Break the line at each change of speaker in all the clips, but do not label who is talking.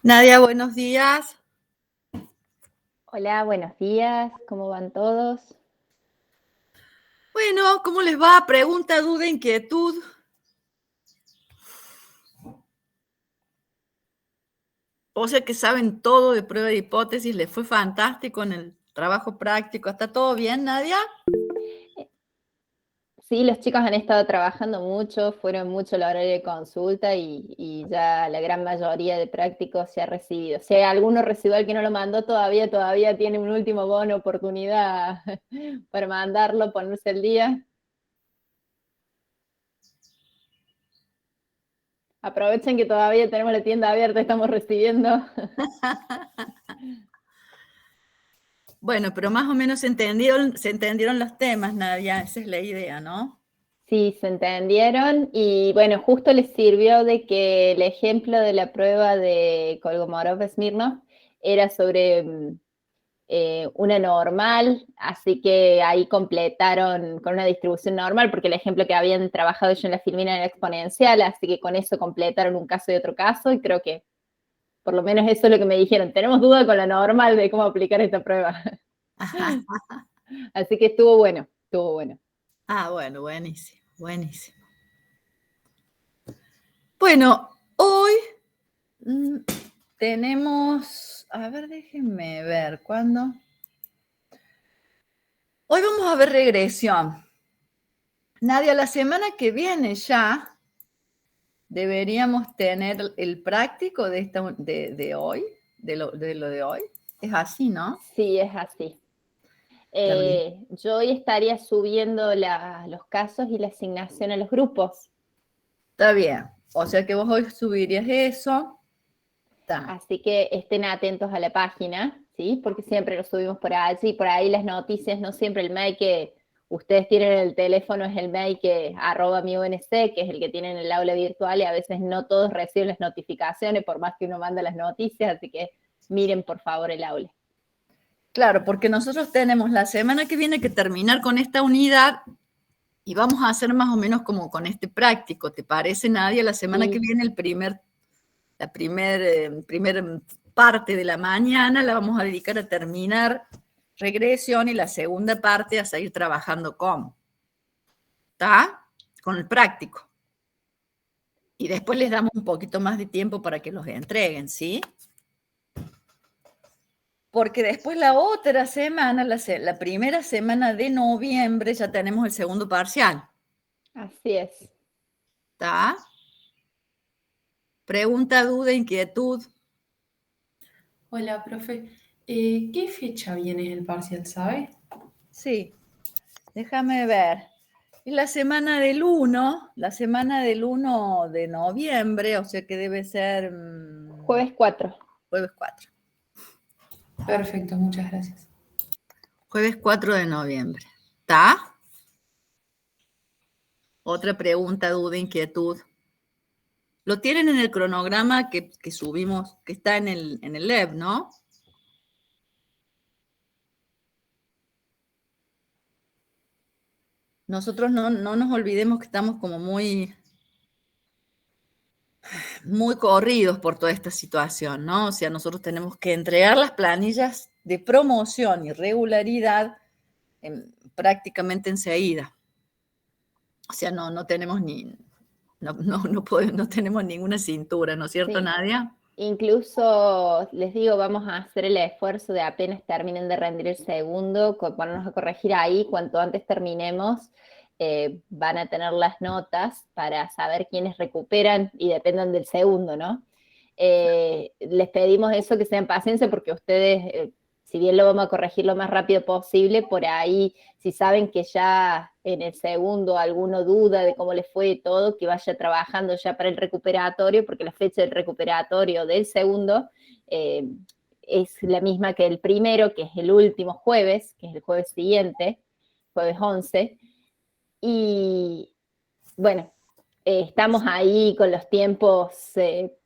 Nadia, buenos días.
Hola, buenos días, ¿cómo van todos?
Bueno, ¿cómo les va? Pregunta, duda, inquietud. O sea que saben todo de prueba de hipótesis, les fue fantástico en el trabajo práctico. ¿Está todo bien, Nadia?
Sí, los chicos han estado trabajando mucho, fueron mucho la hora de consulta y ya la gran mayoría de prácticos se ha recibido. Si hay alguno residual que no lo mandó todavía tiene un último bono, oportunidad para mandarlo, ponerse el día. Aprovechen que todavía tenemos la tienda abierta, estamos recibiendo.
Bueno, pero más o menos se entendieron los temas, Nadia. Esa es la idea, ¿no?
Sí, se entendieron y bueno, justo les sirvió de que el ejemplo de la prueba de Kolmogorov-Smirnov era sobre una normal, así que ahí completaron con una distribución normal, porque el ejemplo que habían trabajado ellos en la filmina era exponencial, así que con eso completaron un caso y otro caso, y creo que por lo menos eso es lo que me dijeron. Tenemos duda con la normal de cómo aplicar esta prueba. Así que estuvo bueno, estuvo bueno.
Ah, bueno, buenísimo, buenísimo. Bueno, hoy tenemos, a ver, déjenme ver, ¿cuándo? Hoy vamos a ver regresión. Nadia, la semana que viene ya deberíamos tener el práctico de hoy, de lo de hoy. Es así, ¿no?
Sí, es así.
También.
Yo hoy estaría subiendo los casos y la asignación a los grupos.
Está bien. O sea que vos hoy subirías eso. Está.
Así que estén atentos a la página, ¿sí? Porque siempre lo subimos por allí, y por ahí las noticias, no siempre el mail que ustedes tienen en el teléfono es el mail que @miUNC, que es el que tienen en el aula virtual, y a veces no todos reciben las notificaciones, por más que uno manda las noticias, así que miren por favor el aula.
Claro, porque nosotros tenemos la semana que viene que terminar con esta unidad y vamos a hacer más o menos como con este práctico. ¿Te parece, Nadia? La semana que
Sí,
viene la primer parte de la mañana la vamos a dedicar a terminar regresión y la segunda parte a seguir trabajando ¿está? Con el práctico. Y después les damos un poquito más de tiempo para que los entreguen, ¿sí? Porque después la otra semana, la primera semana de noviembre, ya tenemos el segundo parcial,
así es.
¿está? Pregunta, duda, inquietud.
Hola, profe. ¿Qué fecha viene el parcial, sabe?
Sí, déjame ver. Es la semana del 1 de noviembre, o sea que debe ser
Jueves 4.
jueves 4.
Perfecto, muchas gracias.
Jueves 4 de noviembre. ¿Está? Otra pregunta, duda, inquietud. Lo tienen en el cronograma que subimos, que está en el LEB, ¿no? Nosotros no nos olvidemos que estamos como muy, muy corridos por toda esta situación, ¿no? O sea, nosotros tenemos que entregar las planillas de promoción y regularidad prácticamente enseguida. O sea, no tenemos no tenemos ninguna cintura, ¿no es cierto,
Sí.
Nadia?
Incluso les digo, vamos a hacer el esfuerzo de apenas terminen de rendir el segundo, ponernos a corregir ahí, cuanto antes terminemos, van a tener las notas para saber quiénes recuperan y dependan del segundo, ¿no? Les pedimos eso, que sean paciencia, porque ustedes, si bien lo vamos a corregir lo más rápido posible, por ahí, si saben que ya en el segundo alguno duda de cómo les fue y todo, que vaya trabajando ya para el recuperatorio, porque la fecha del recuperatorio del segundo eh, es la misma que el primero, que es el último jueves, que es el jueves siguiente, jueves 11. Y bueno, estamos ahí con los tiempos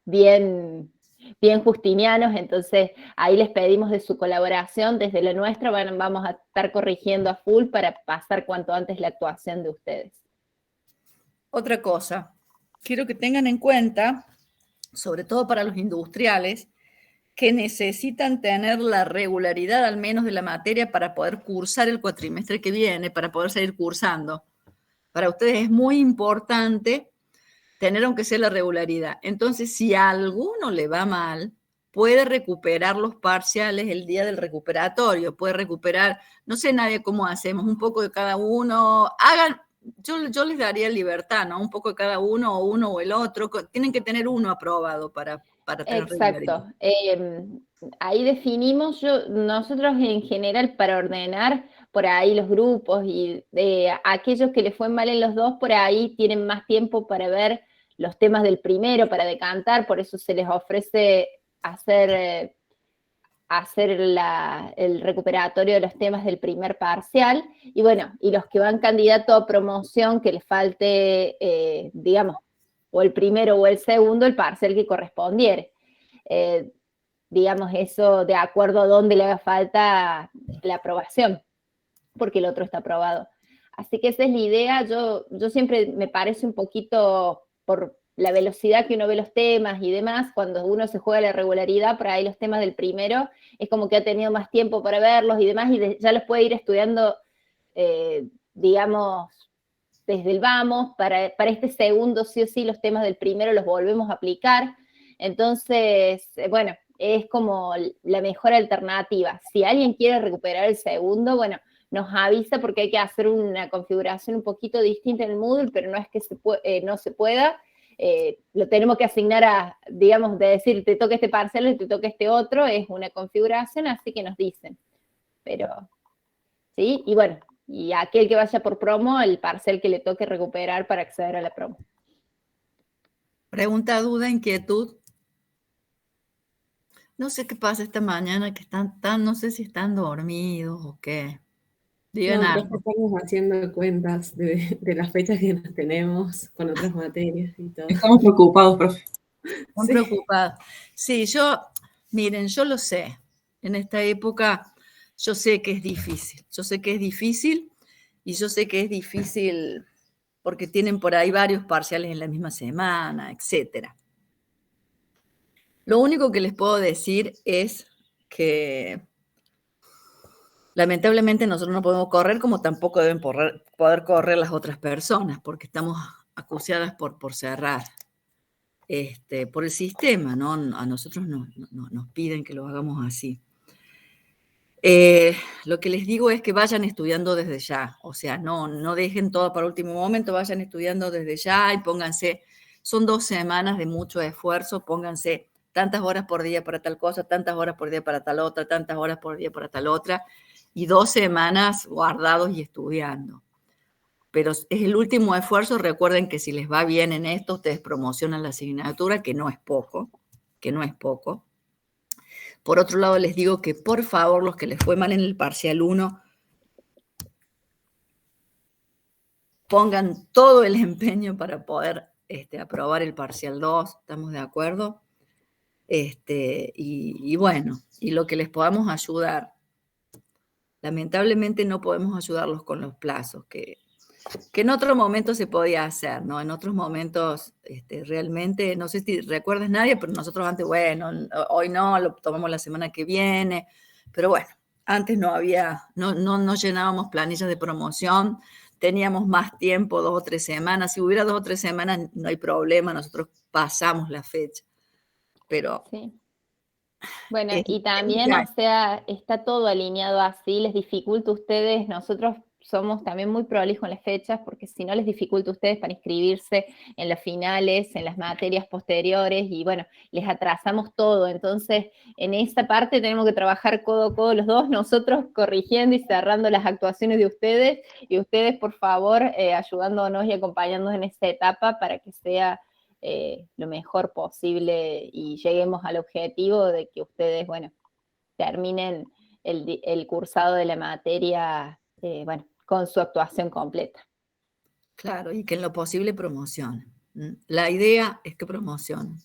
bien justinianos, entonces ahí les pedimos de su colaboración, desde la nuestra vamos a estar corrigiendo a full para pasar cuanto antes la actuación de ustedes.
Otra cosa, quiero que tengan en cuenta, sobre todo para los industriales, que necesitan tener la regularidad al menos de la materia para poder cursar el cuatrimestre que viene, para poder seguir cursando. Para ustedes es muy importante tener aunque sea la regularidad. Entonces, si a alguno le va mal, puede recuperar los parciales el día del recuperatorio, puede recuperar, no sé Nadia cómo hacemos, un poco de cada uno, yo les daría libertad, ¿no? Un poco de cada uno o el otro, tienen que tener uno aprobado para tener regularidad.
Exacto. Ahí definimos, nosotros en general para ordenar por ahí los grupos y aquellos que les fue mal en los dos, por ahí tienen más tiempo para ver los temas del primero, para decantar, por eso se les ofrece hacer el recuperatorio de los temas del primer parcial, y bueno, y los que van candidato a promoción, que les falte, digamos, o el primero o el segundo, el parcial que correspondiere. Digamos, eso de acuerdo a dónde le haga falta la aprobación, porque el otro está aprobado. Así que esa es la idea. Yo siempre me parece un poquito por la velocidad que uno ve los temas y demás, cuando uno se juega la regularidad, por ahí los temas del primero, es como que ha tenido más tiempo para verlos y demás, y ya los puede ir estudiando, digamos, desde el vamos, para este segundo sí o sí los temas del primero los volvemos a aplicar. Entonces, bueno, es como la mejor alternativa. Si alguien quiere recuperar el segundo, bueno, nos avisa porque hay que hacer una configuración un poquito distinta en el Moodle, pero no es que no se pueda. Lo tenemos que asignar a, digamos, de decir, te toca este parcial y te toca este otro, es una configuración, así que nos dicen. Pero, ¿sí? Y bueno, y aquel que vaya por promo, el parcial que le toque recuperar para acceder a la promo.
Pregunta, duda, inquietud. No sé qué pasa esta mañana, que no sé si están dormidos o qué. Digan
No,
algo.
estamos haciendo cuentas de las fechas que nos tenemos con otras materias y todo.
Estamos preocupados, profe.
Están preocupados. Sí, miren, yo lo sé. En esta época yo sé que es difícil. Yo sé que es difícil y yo sé que es difícil porque tienen por ahí varios parciales en la misma semana, etcétera. Lo único que les puedo decir es que lamentablemente nosotros no podemos correr, como tampoco deben poder correr las otras personas, porque estamos acuciadas por cerrar, por el sistema, ¿no? A nosotros nos piden que lo hagamos así. Lo que les digo es que vayan estudiando desde ya, o sea, no dejen todo para último momento, vayan estudiando desde ya y pónganse, son 2 semanas de mucho esfuerzo, pónganse tantas horas por día para tal cosa, tantas horas por día para tal otra, tantas horas por día para tal otra, y 2 semanas guardados y estudiando. Pero es el último esfuerzo. Recuerden que si les va bien en esto, ustedes promocionan la asignatura, que no es poco, Por otro lado, les digo que por favor, los que les fue mal en el parcial 1, pongan todo el empeño para poder aprobar el parcial 2, ¿estamos de acuerdo? Y bueno, y lo que les podamos ayudar. Lamentablemente no podemos ayudarlos con los plazos, que en otro momento se podía hacer, ¿no? En otros momentos realmente, no sé si recuerdas nadie, pero nosotros antes, bueno, hoy no, lo tomamos la semana que viene, pero bueno, antes no llenábamos planillas de promoción, teníamos más tiempo, 2 o 3 semanas, si hubiera 2 o 3 semanas no hay problema, nosotros pasamos la fecha, pero...
Sí. Bueno, y también, o sea, está todo alineado así, les dificulta a ustedes, nosotros somos también muy prolijos en las fechas, porque si no les dificulta a ustedes para inscribirse en las finales, en las materias posteriores, y bueno, les atrasamos todo. Entonces, en esta parte tenemos que trabajar codo a codo los dos, nosotros corrigiendo y cerrando las actuaciones de ustedes, y ustedes, por favor, ayudándonos y acompañándonos en esta etapa para que sea lo mejor posible y lleguemos al objetivo de que ustedes, bueno, terminen el cursado de la materia, bueno, con su actuación completa.
Claro, y que en lo posible promocionen. La idea es que promocionen.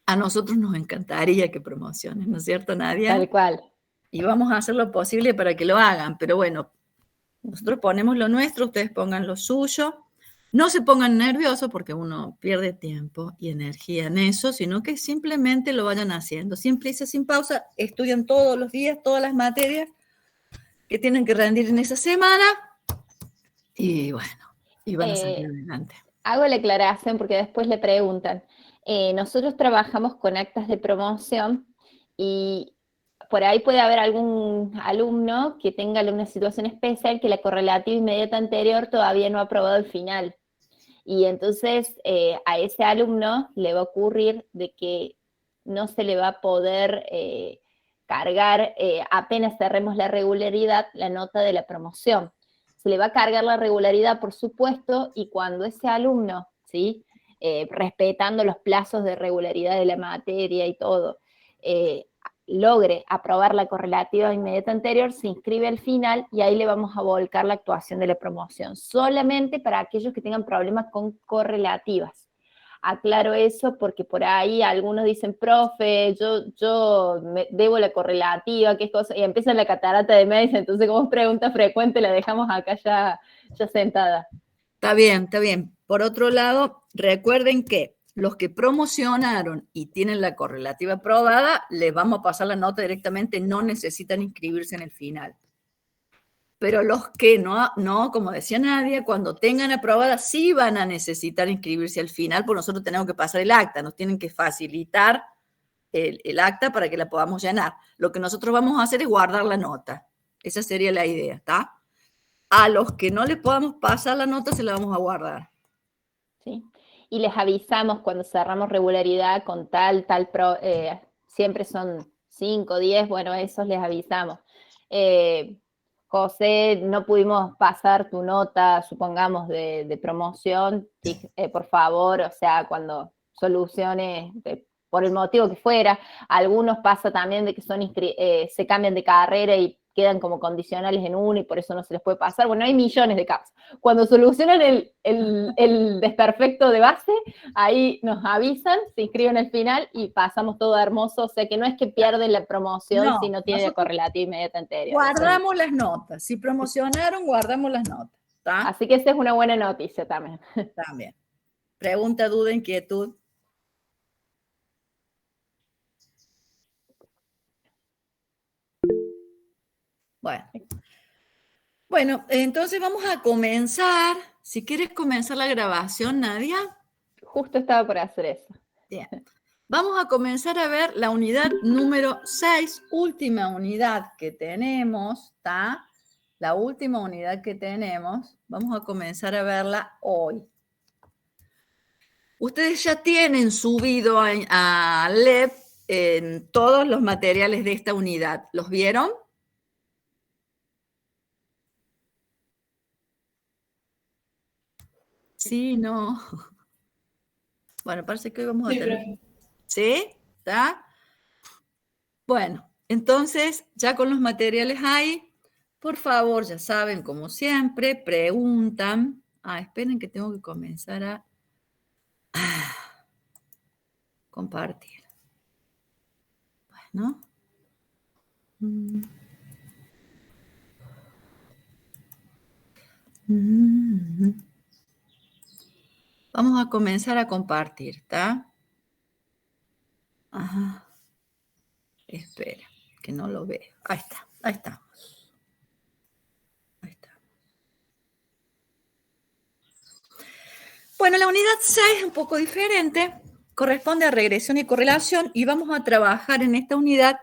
A nosotros nos encantaría que promocionen, ¿no es cierto, Nadia?
Tal cual.
Y vamos a hacer lo posible para que lo hagan, pero bueno, nosotros ponemos lo nuestro, ustedes pongan lo suyo, No se pongan nerviosos porque uno pierde tiempo y energía en eso, sino que simplemente lo vayan haciendo. Sin prisa, sin pausa, estudian todos los días, todas las materias que tienen que rendir en esa semana y bueno, y van a salir adelante.
Hago la aclaración porque después le preguntan. Nosotros trabajamos con actas de promoción y por ahí puede haber algún alumno que tenga una situación especial que la correlativa inmediata anterior todavía no ha aprobado el final. Y entonces a ese alumno le va a ocurrir de que no se le va a poder cargar, apenas cerremos la regularidad, la nota de la promoción. Se le va a cargar la regularidad, por supuesto, y cuando ese alumno, ¿sí? Respetando los plazos de regularidad de la materia y todo, logre aprobar la correlativa inmediata anterior, se inscribe al final y ahí le vamos a volcar la actuación de la promoción, solamente para aquellos que tengan problemas con correlativas. Aclaro eso porque por ahí algunos dicen, profe, yo me debo la correlativa, qué cosa, y empieza la catarata de Mays, entonces como es pregunta frecuente la dejamos acá ya sentada.
Está bien, está bien. Por otro lado, recuerden que los que promocionaron y tienen la correlativa aprobada, les vamos a pasar la nota directamente, no necesitan inscribirse en el final. Pero los que no, como decía Nadia, cuando tengan aprobada sí van a necesitar inscribirse al final, porque nosotros tenemos que pasar el acta, nos tienen que facilitar el acta para que la podamos llenar. Lo que nosotros vamos a hacer es guardar la nota. Esa sería la idea, ¿está? A los que no les podamos pasar la nota se la vamos a guardar.
¿Sí? Y les avisamos cuando cerramos regularidad con siempre son 5, 10, bueno, esos les avisamos. José, no pudimos pasar tu nota, supongamos, de promoción, por favor, o sea, cuando soluciones, por el motivo que fuera, algunos pasa también de que se cambian de carrera y quedan como condicionales en uno y por eso no se les puede pasar. Bueno, hay millones de casos. Cuando solucionan el desperfecto de base, ahí nos avisan, se inscriben al final y pasamos todo hermoso. O sea que no es que pierden la promoción si no tiene la correlativa inmediata anterior.
Guardamos las notas. Si promocionaron, guardamos las notas. ¿Tá?
Así que esa es una buena noticia también.
También. Pregunta, duda, inquietud. Bueno, entonces vamos a comenzar. Si quieres comenzar la grabación, Nadia.
Justo estaba por hacer eso.
Bien. Vamos a comenzar a ver la unidad número 6, última unidad que tenemos, ¿está? La última unidad que tenemos, vamos a comenzar a verla hoy. Ustedes ya tienen subido a LEP en todos los materiales de esta unidad. ¿Los vieron? Sí, no. Bueno, parece que hoy vamos a tener... ¿Sí? ¿Está? Bueno, entonces, ya con los materiales ahí, por favor, ya saben, como siempre, preguntan. Esperen que tengo que comenzar a compartir. Bueno. Vamos a comenzar a compartir, ¿está? Ajá. Espera, que no lo veo. Ahí está, ahí estamos. Ahí está. Bueno, la unidad 6 es un poco diferente, corresponde a regresión y correlación, y vamos a trabajar en esta unidad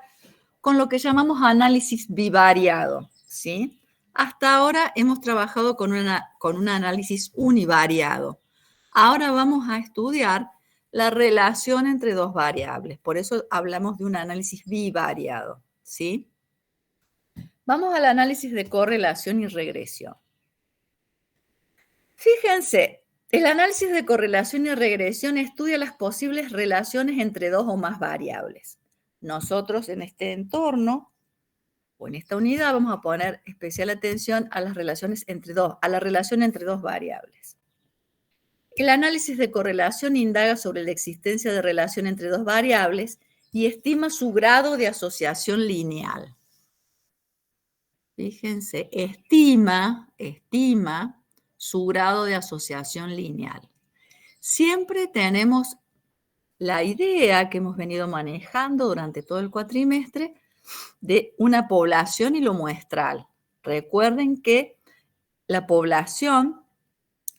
con lo que llamamos análisis bivariado, ¿sí? Hasta ahora hemos trabajado con un análisis univariado. Ahora vamos a estudiar la relación entre dos variables, por eso hablamos de un análisis bivariado, ¿sí? Vamos al análisis de correlación y regresión. Fíjense, el análisis de correlación y regresión estudia las posibles relaciones entre dos o más variables. Nosotros en este entorno o en esta unidad vamos a poner especial atención a las relaciones a la relación entre dos variables. El análisis de correlación indaga sobre la existencia de relación entre dos variables y estima su grado de asociación lineal. Fíjense, estima su grado de asociación lineal. Siempre tenemos la idea que hemos venido manejando durante todo el cuatrimestre de una población y lo muestral. Recuerden que la población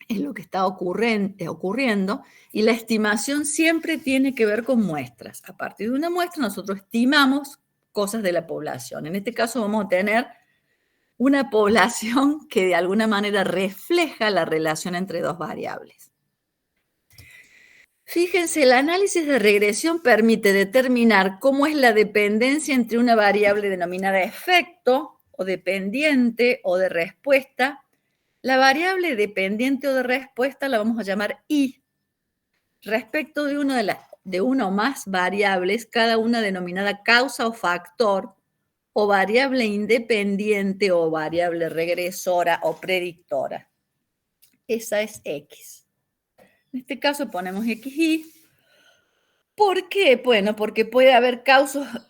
es lo que está ocurriendo y la estimación siempre tiene que ver con muestras. A partir de una muestra nosotros estimamos cosas de la población. En este caso vamos a tener una población que de alguna manera refleja la relación entre dos variables. Fíjense, el análisis de regresión permite determinar cómo es la dependencia entre una variable denominada efecto o dependiente o de respuesta. La variable dependiente o de respuesta la vamos a llamar I. Respecto de una o más variables, cada una denominada causa o factor, o variable independiente o variable regresora o predictora. Esa es X. En este caso ponemos XY. ¿Por qué? Bueno, porque puede haber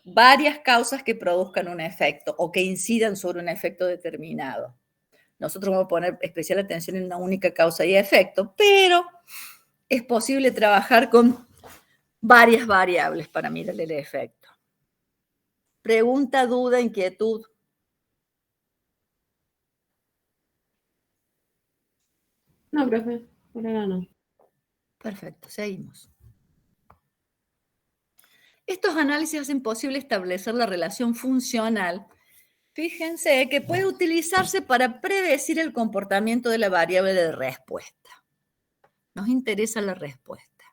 varias causas que produzcan un efecto o que incidan sobre un efecto determinado. Nosotros vamos a poner especial atención en una única causa y efecto, pero es posible trabajar con varias variables para mirar el efecto. Pregunta, duda, inquietud.
No, profe, por ahora no.
Perfecto, seguimos. Estos análisis hacen posible establecer la relación funcional. Fíjense que puede utilizarse para predecir el comportamiento de la variable de respuesta. Nos interesa la respuesta.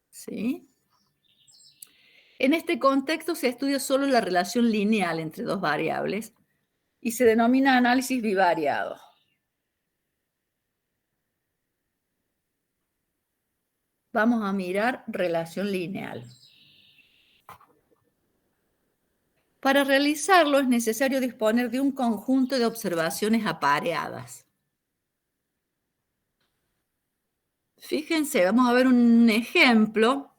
¿Sí? En este contexto se estudia solo la relación lineal entre dos variables y se denomina análisis bivariado. Vamos a mirar relación lineal. Para realizarlo es necesario disponer de un conjunto de observaciones apareadas. Fíjense, vamos a ver un ejemplo.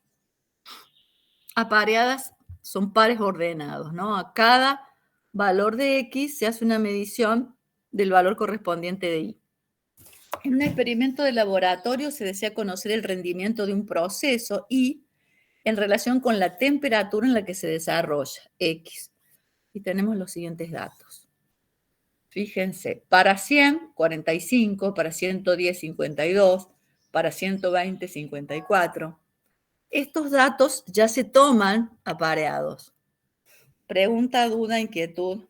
Apareadas son pares ordenados, ¿no? A cada valor de X se hace una medición del valor correspondiente de Y. En un experimento de laboratorio se desea conocer el rendimiento de un proceso Y en relación con la temperatura en la que se desarrolla, X. Y tenemos los siguientes datos. Fíjense, para 100, 45, para 110, 52, para 120, 54. Estos datos ya se toman apareados. Pregunta, duda, inquietud.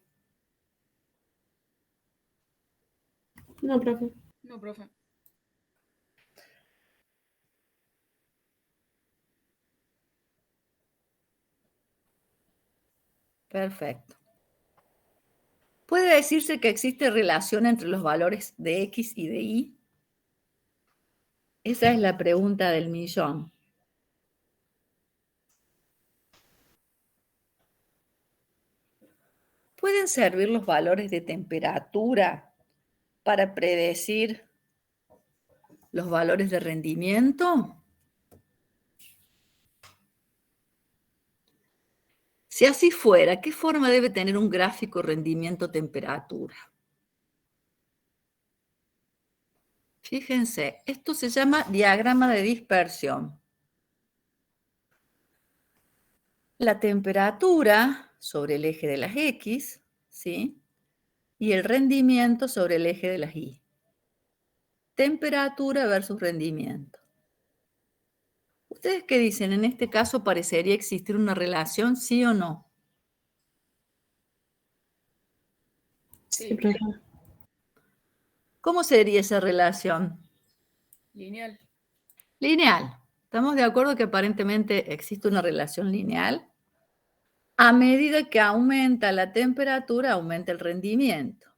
No, profe.
No, profe.
Perfecto. ¿Puede decirse que existe relación entre los valores de X y de Y? Esa es la pregunta del millón. ¿Pueden servir los valores de temperatura para predecir los valores de rendimiento? Si así fuera, ¿qué forma debe tener un gráfico rendimiento-temperatura? Fíjense, esto se llama diagrama de dispersión. La temperatura sobre el eje de las X, ¿sí? Y el rendimiento sobre el eje de las Y. Temperatura versus rendimiento. ¿Ustedes qué dicen? En este caso parecería existir una relación, ¿sí o no?
Sí, profe.
¿Cómo sería esa relación?
Lineal.
Lineal. ¿Estamos de acuerdo que aparentemente existe una relación lineal? A medida que aumenta la temperatura, aumenta el rendimiento.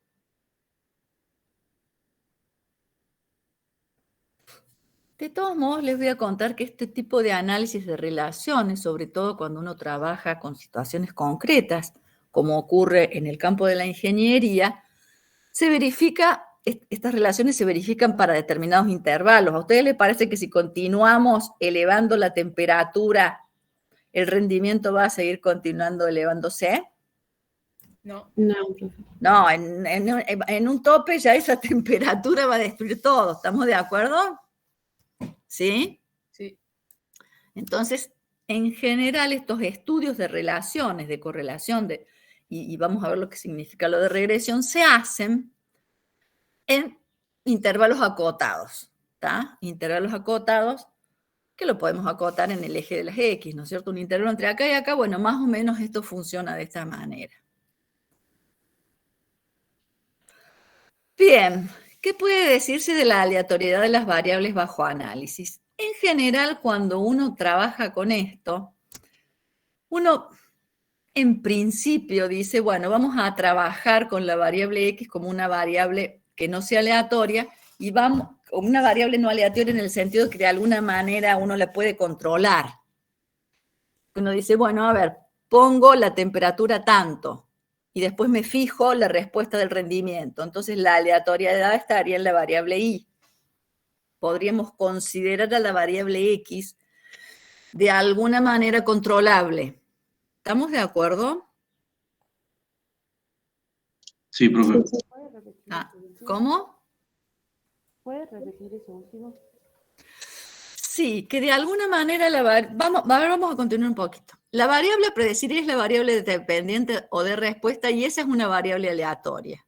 De todos modos, les voy a contar que este tipo de análisis de relaciones, sobre todo cuando uno trabaja con situaciones concretas, como ocurre en el campo de la ingeniería, estas relaciones se verifican para determinados intervalos. ¿A ustedes les parece que si continuamos elevando la temperatura, el rendimiento va a seguir continuando elevándose?
No.
No, profe.
No, en un tope ya esa temperatura va a destruir todo. ¿Estamos de acuerdo? ¿Sí?
Sí.
Entonces, en general, estos estudios de relaciones, de correlación, y vamos a ver lo que significa lo de regresión, se hacen en intervalos acotados, ¿está? Intervalos acotados que lo podemos acotar en el eje de las X, ¿no es cierto? Un intervalo entre acá y acá, bueno, más o menos esto funciona de esta manera. Bien, ¿qué puede decirse de la aleatoriedad de las variables bajo análisis? En general, cuando uno trabaja con esto, uno en principio dice, bueno, vamos a trabajar con la variable X como una variable que no sea aleatoria y vamos, como una variable no aleatoria en el sentido que de alguna manera uno la puede controlar. Uno dice, bueno, a ver, pongo la temperatura tanto y después me fijo la respuesta del rendimiento. Entonces la aleatoriedad estaría en la variable Y. Podríamos considerar a la variable X de alguna manera controlable. ¿Estamos de acuerdo?
Sí, profe.
¿Cómo?
¿Puedes repetir eso último?
Sí, que de alguna manera vamos a continuar un poquito. La variable a predecir es la variable dependiente o de respuesta y esa es una variable aleatoria.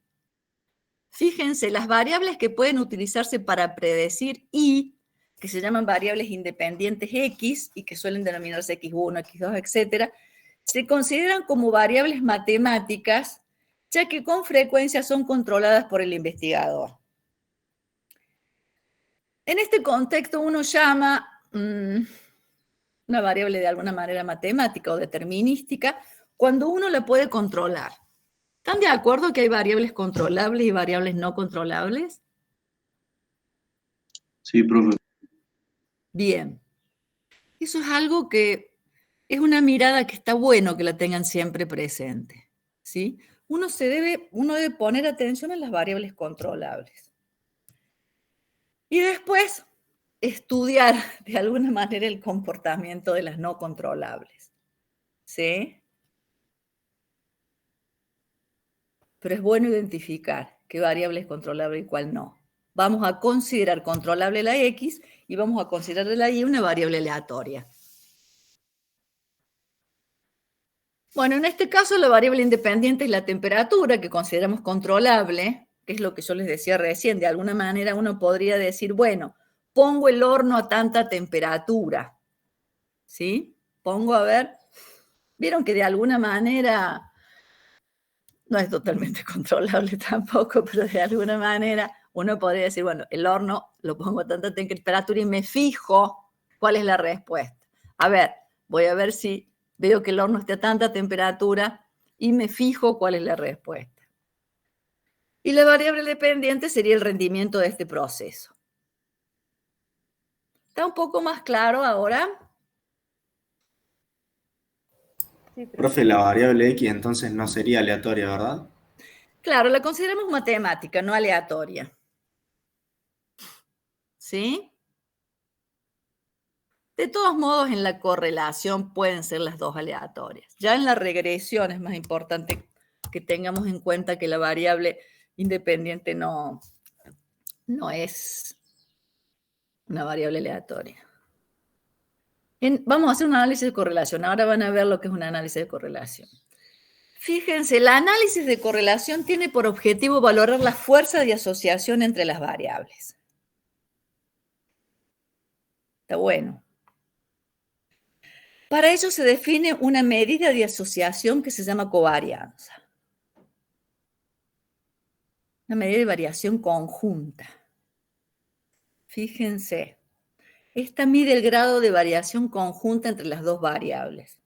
Fíjense, las variables que pueden utilizarse para predecir y, que se llaman variables independientes X y que suelen denominarse X1, X2, etcétera, se consideran como variables matemáticas, ya que con frecuencia son controladas por el investigador. En este contexto uno llama una variable de alguna manera matemática o determinística cuando uno la puede controlar. ¿Están de acuerdo que hay variables controlables y variables no controlables?
Sí, profe.
Bien. Eso es algo que es una mirada que está bueno que la tengan siempre presente, ¿sí? Uno debe poner atención en las variables controlables. Y después estudiar de alguna manera el comportamiento de las no controlables, ¿sí? Pero es bueno identificar qué variable es controlable y cuál no. Vamos a considerar controlable la X y vamos a considerar la Y una variable aleatoria. Bueno, en este caso la variable independiente es la temperatura, que consideramos controlable, que es lo que yo les decía recién. De alguna manera uno podría decir, bueno, pongo el horno a tanta temperatura, ¿sí? Pongo, a ver, vieron que de alguna manera, no es totalmente controlable tampoco, pero de alguna manera uno podría decir, bueno, el horno lo pongo a tanta temperatura y me fijo cuál es la respuesta. A ver, voy a ver si veo que el horno está a tanta temperatura y me fijo cuál es la respuesta. Y la variable dependiente sería el rendimiento de este proceso. ¿Está un poco más claro ahora?
Sí,
Profe, la variable X entonces no sería aleatoria, ¿verdad?
Claro, la consideramos matemática, no aleatoria. ¿Sí? De todos modos, en la correlación pueden ser las dos aleatorias. Ya en la regresión es más importante que tengamos en cuenta que la variable independiente no es una variable aleatoria. Vamos a hacer un análisis de correlación. Ahora van a ver lo que es un análisis de correlación. Fíjense, el análisis de correlación tiene por objetivo valorar la fuerza de asociación entre las variables. Está bueno. Para ello se define una medida de asociación que se llama covarianza. Una medida de variación conjunta. Fíjense, esta mide el grado de variación conjunta entre las dos variables.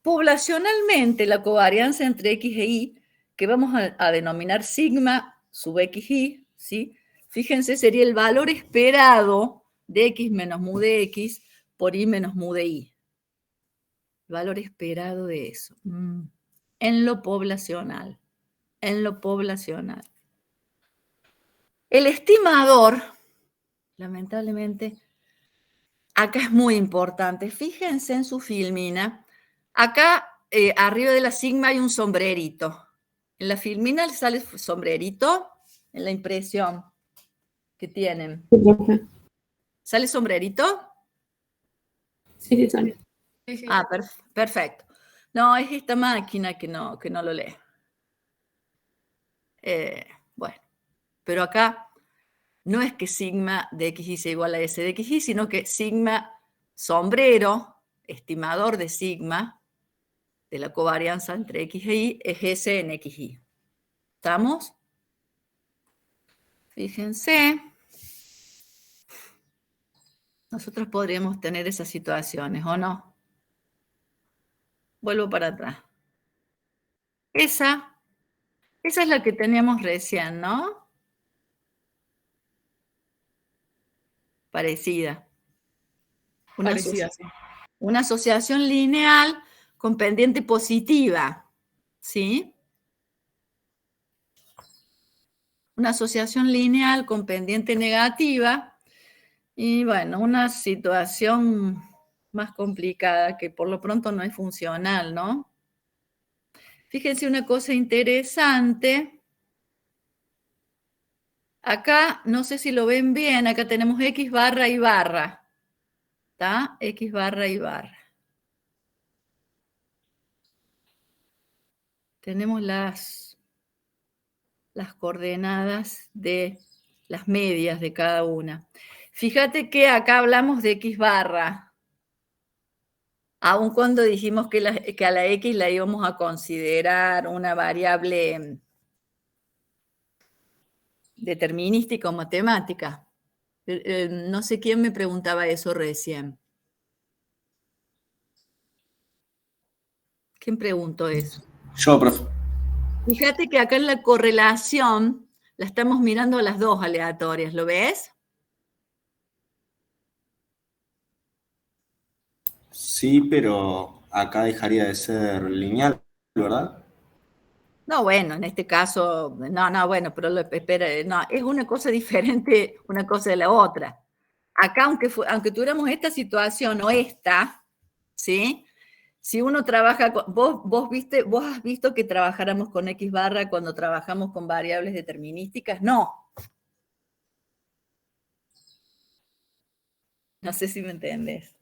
Poblacionalmente, la covarianza entre X e Y, que vamos a denominar sigma sub XY, ¿sí? Fíjense, sería el valor esperado de X menos mu de X por Y menos mu de Y. El valor esperado de eso. En lo poblacional. En lo poblacional. El estimador, lamentablemente, acá es muy importante. Fíjense en su filmina. Acá arriba de la sigma hay un sombrerito. En la filmina le sale sombrerito en la impresión que tienen.
Sí, profe.
¿Sale sombrerito?
Sí, sale.
Sí, sí.
Ah, perfecto. No, es esta máquina que no lo lee. Bueno, pero acá no es que sigma de xy sea igual a s de xy, sino que sigma sombrero, estimador de sigma, de la covarianza entre x e y, es s en xy. ¿Estamos? Fíjense. Nosotros podríamos tener esas situaciones, ¿o no? Vuelvo para atrás. Esa es la que teníamos recién, ¿no? Parecida.
Parecida, sí.
Una asociación lineal con pendiente positiva, ¿sí? Una asociación lineal con pendiente negativa y, bueno, una situación más complicada que por lo pronto no es funcional, ¿no? Fíjense una cosa interesante. Acá, no sé si lo ven bien, acá tenemos X barra y barra. ¿Está? X barra y barra. Tenemos las coordenadas de las medias de cada una. Fíjate que acá hablamos de X barra, aun cuando dijimos que a la X la íbamos a considerar una variable determinística o matemática. No sé quién me preguntaba eso recién. ¿Quién preguntó eso?
Yo, profe.
Fíjate que acá en la correlación la estamos mirando a las dos aleatorias, ¿lo ves?
Sí, pero acá dejaría de ser lineal, ¿verdad?
No, bueno, en este caso, no, bueno, pero espera, no, es una cosa diferente una cosa de la otra. Acá, aunque tuviéramos esta situación o esta, ¿sí? Si uno trabaja con, vos has visto que trabajáramos con X barra cuando trabajamos con variables determinísticas, no. No sé si me entiendes.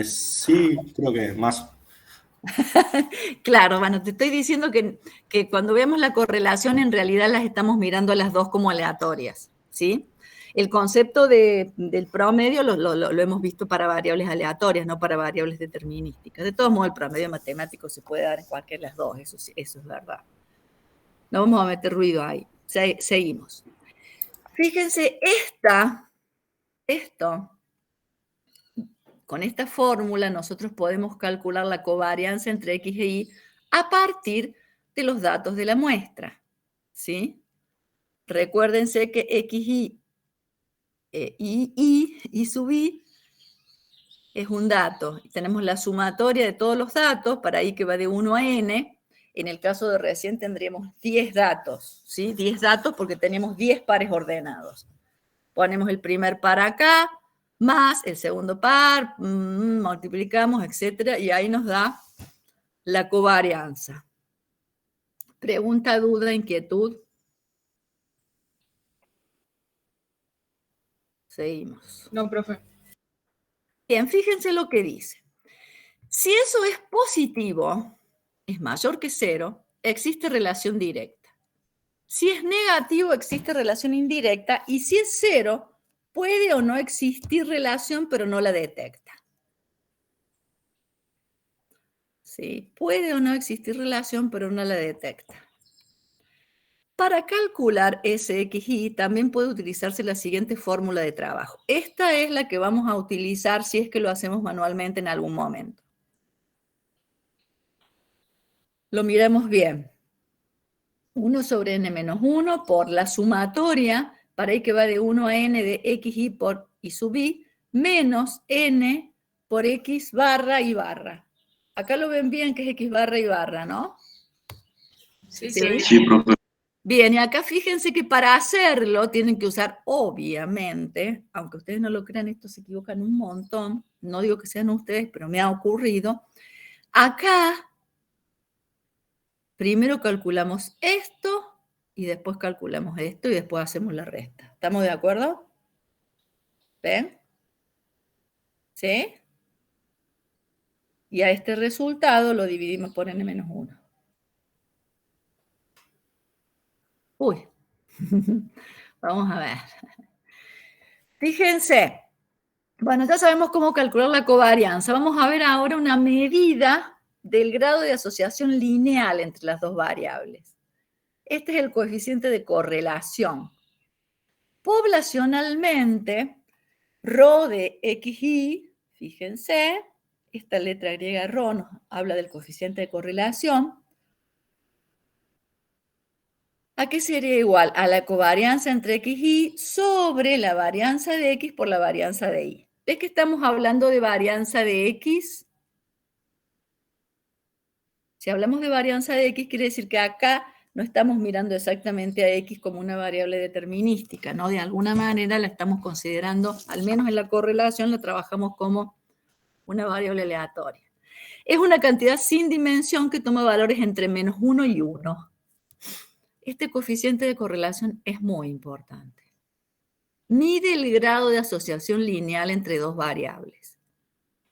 Sí, creo que más.
Claro, bueno, te estoy diciendo que cuando vemos la correlación, en realidad las estamos mirando a las dos como aleatorias, ¿sí? El concepto del promedio lo hemos visto para variables aleatorias, no para variables determinísticas. De todos modos, el promedio matemático se puede dar en cualquiera de las dos, eso es verdad. No vamos a meter ruido ahí. Seguimos. Fíjense, con esta fórmula nosotros podemos calcular la covarianza entre X e Y a partir de los datos de la muestra, ¿sí? Recuérdense que X, Y sub I es un dato. Tenemos la sumatoria de todos los datos, para I que va de 1 a N. En el caso de recién tendríamos 10 datos, ¿sí? 10 datos porque tenemos 10 pares ordenados. Ponemos el primer par acá, más el segundo par, multiplicamos, etcétera, y ahí nos da la covarianza. Pregunta, duda, inquietud. Seguimos.
No, profe.
Bien, fíjense lo que dice. Si eso es positivo, es mayor que 0, existe relación directa. Si es negativo, existe relación indirecta. Y si es 0, puede o no existir relación, pero no la detecta. ¿Sí? Puede o no existir relación, pero no la detecta. Para calcular SXY también puede utilizarse la siguiente fórmula de trabajo. Esta es la que vamos a utilizar si es que lo hacemos manualmente en algún momento. Lo miramos bien. 1 sobre n menos 1 por la sumatoria, para I que va de 1 a n de xy por y sub i, menos n por x barra y barra. Acá lo ven bien que es x barra y barra, ¿no?
Sí,
Sí.
Sí, profe.
Bien, y acá fíjense que para hacerlo tienen que usar, obviamente, aunque ustedes no lo crean, esto se equivocan un montón, no digo que sean ustedes, pero me ha ocurrido. Acá, primero calculamos esto y después calculamos esto y después hacemos la resta. ¿Estamos de acuerdo? ¿Ven? ¿Sí? Y a este resultado lo dividimos por n-1. Uy. Vamos a ver. Fíjense. Bueno, ya sabemos cómo calcular la covarianza. Vamos a ver ahora una medida del grado de asociación lineal entre las dos variables. Este es el coeficiente de correlación. Poblacionalmente, ρ de xy, fíjense, esta letra griega ρ nos habla del coeficiente de correlación. ¿A qué sería igual? A la covarianza entre x y y sobre la varianza de x por la varianza de y. ¿Ves que estamos hablando de varianza de x? Si hablamos de varianza de x, quiere decir que acá no estamos mirando exactamente a x como una variable determinística, ¿no? De alguna manera la estamos considerando, al menos en la correlación, la trabajamos como una variable aleatoria. Es una cantidad sin dimensión que toma valores entre -1 y 1. Este coeficiente de correlación es muy importante. Mide el grado de asociación lineal entre dos variables.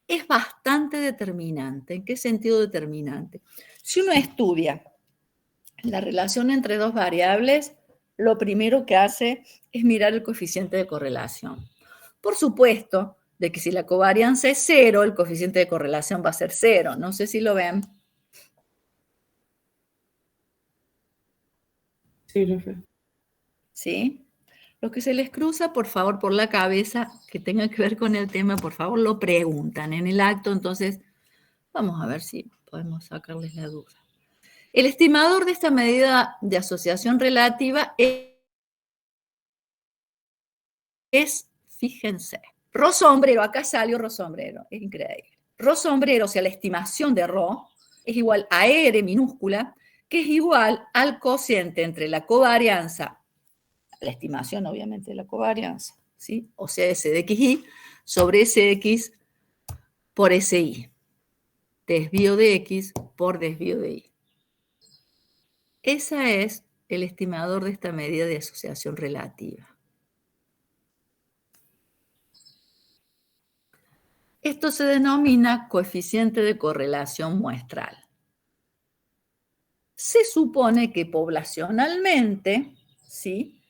Es bastante determinante. ¿En qué sentido determinante? Si uno estudia la relación entre dos variables, lo primero que hace es mirar el coeficiente de correlación. Por supuesto, de que si la covarianza es 0, el coeficiente de correlación va a ser 0. No sé si lo ven.
Sí, profe.
¿Sí? Lo que se les cruza, por favor, por la cabeza, que tenga que ver con el tema, por favor, lo preguntan en el acto. Entonces, vamos a ver si podemos sacarles la duda. El estimador de esta medida de asociación relativa es, fíjense, ρ sombrero, acá salió ρ sombrero, es increíble. Ρ sombrero, o sea, la estimación de ρ, es igual a R minúscula, que es igual al cociente entre la covarianza, la estimación obviamente de la covarianza, ¿sí? O sea, S de xy sobre Sx por Si. Desvío de x por desvío de y. Ese es el estimador de esta medida de asociación relativa. Esto se denomina coeficiente de correlación muestral. Se supone que poblacionalmente, ¿sí?,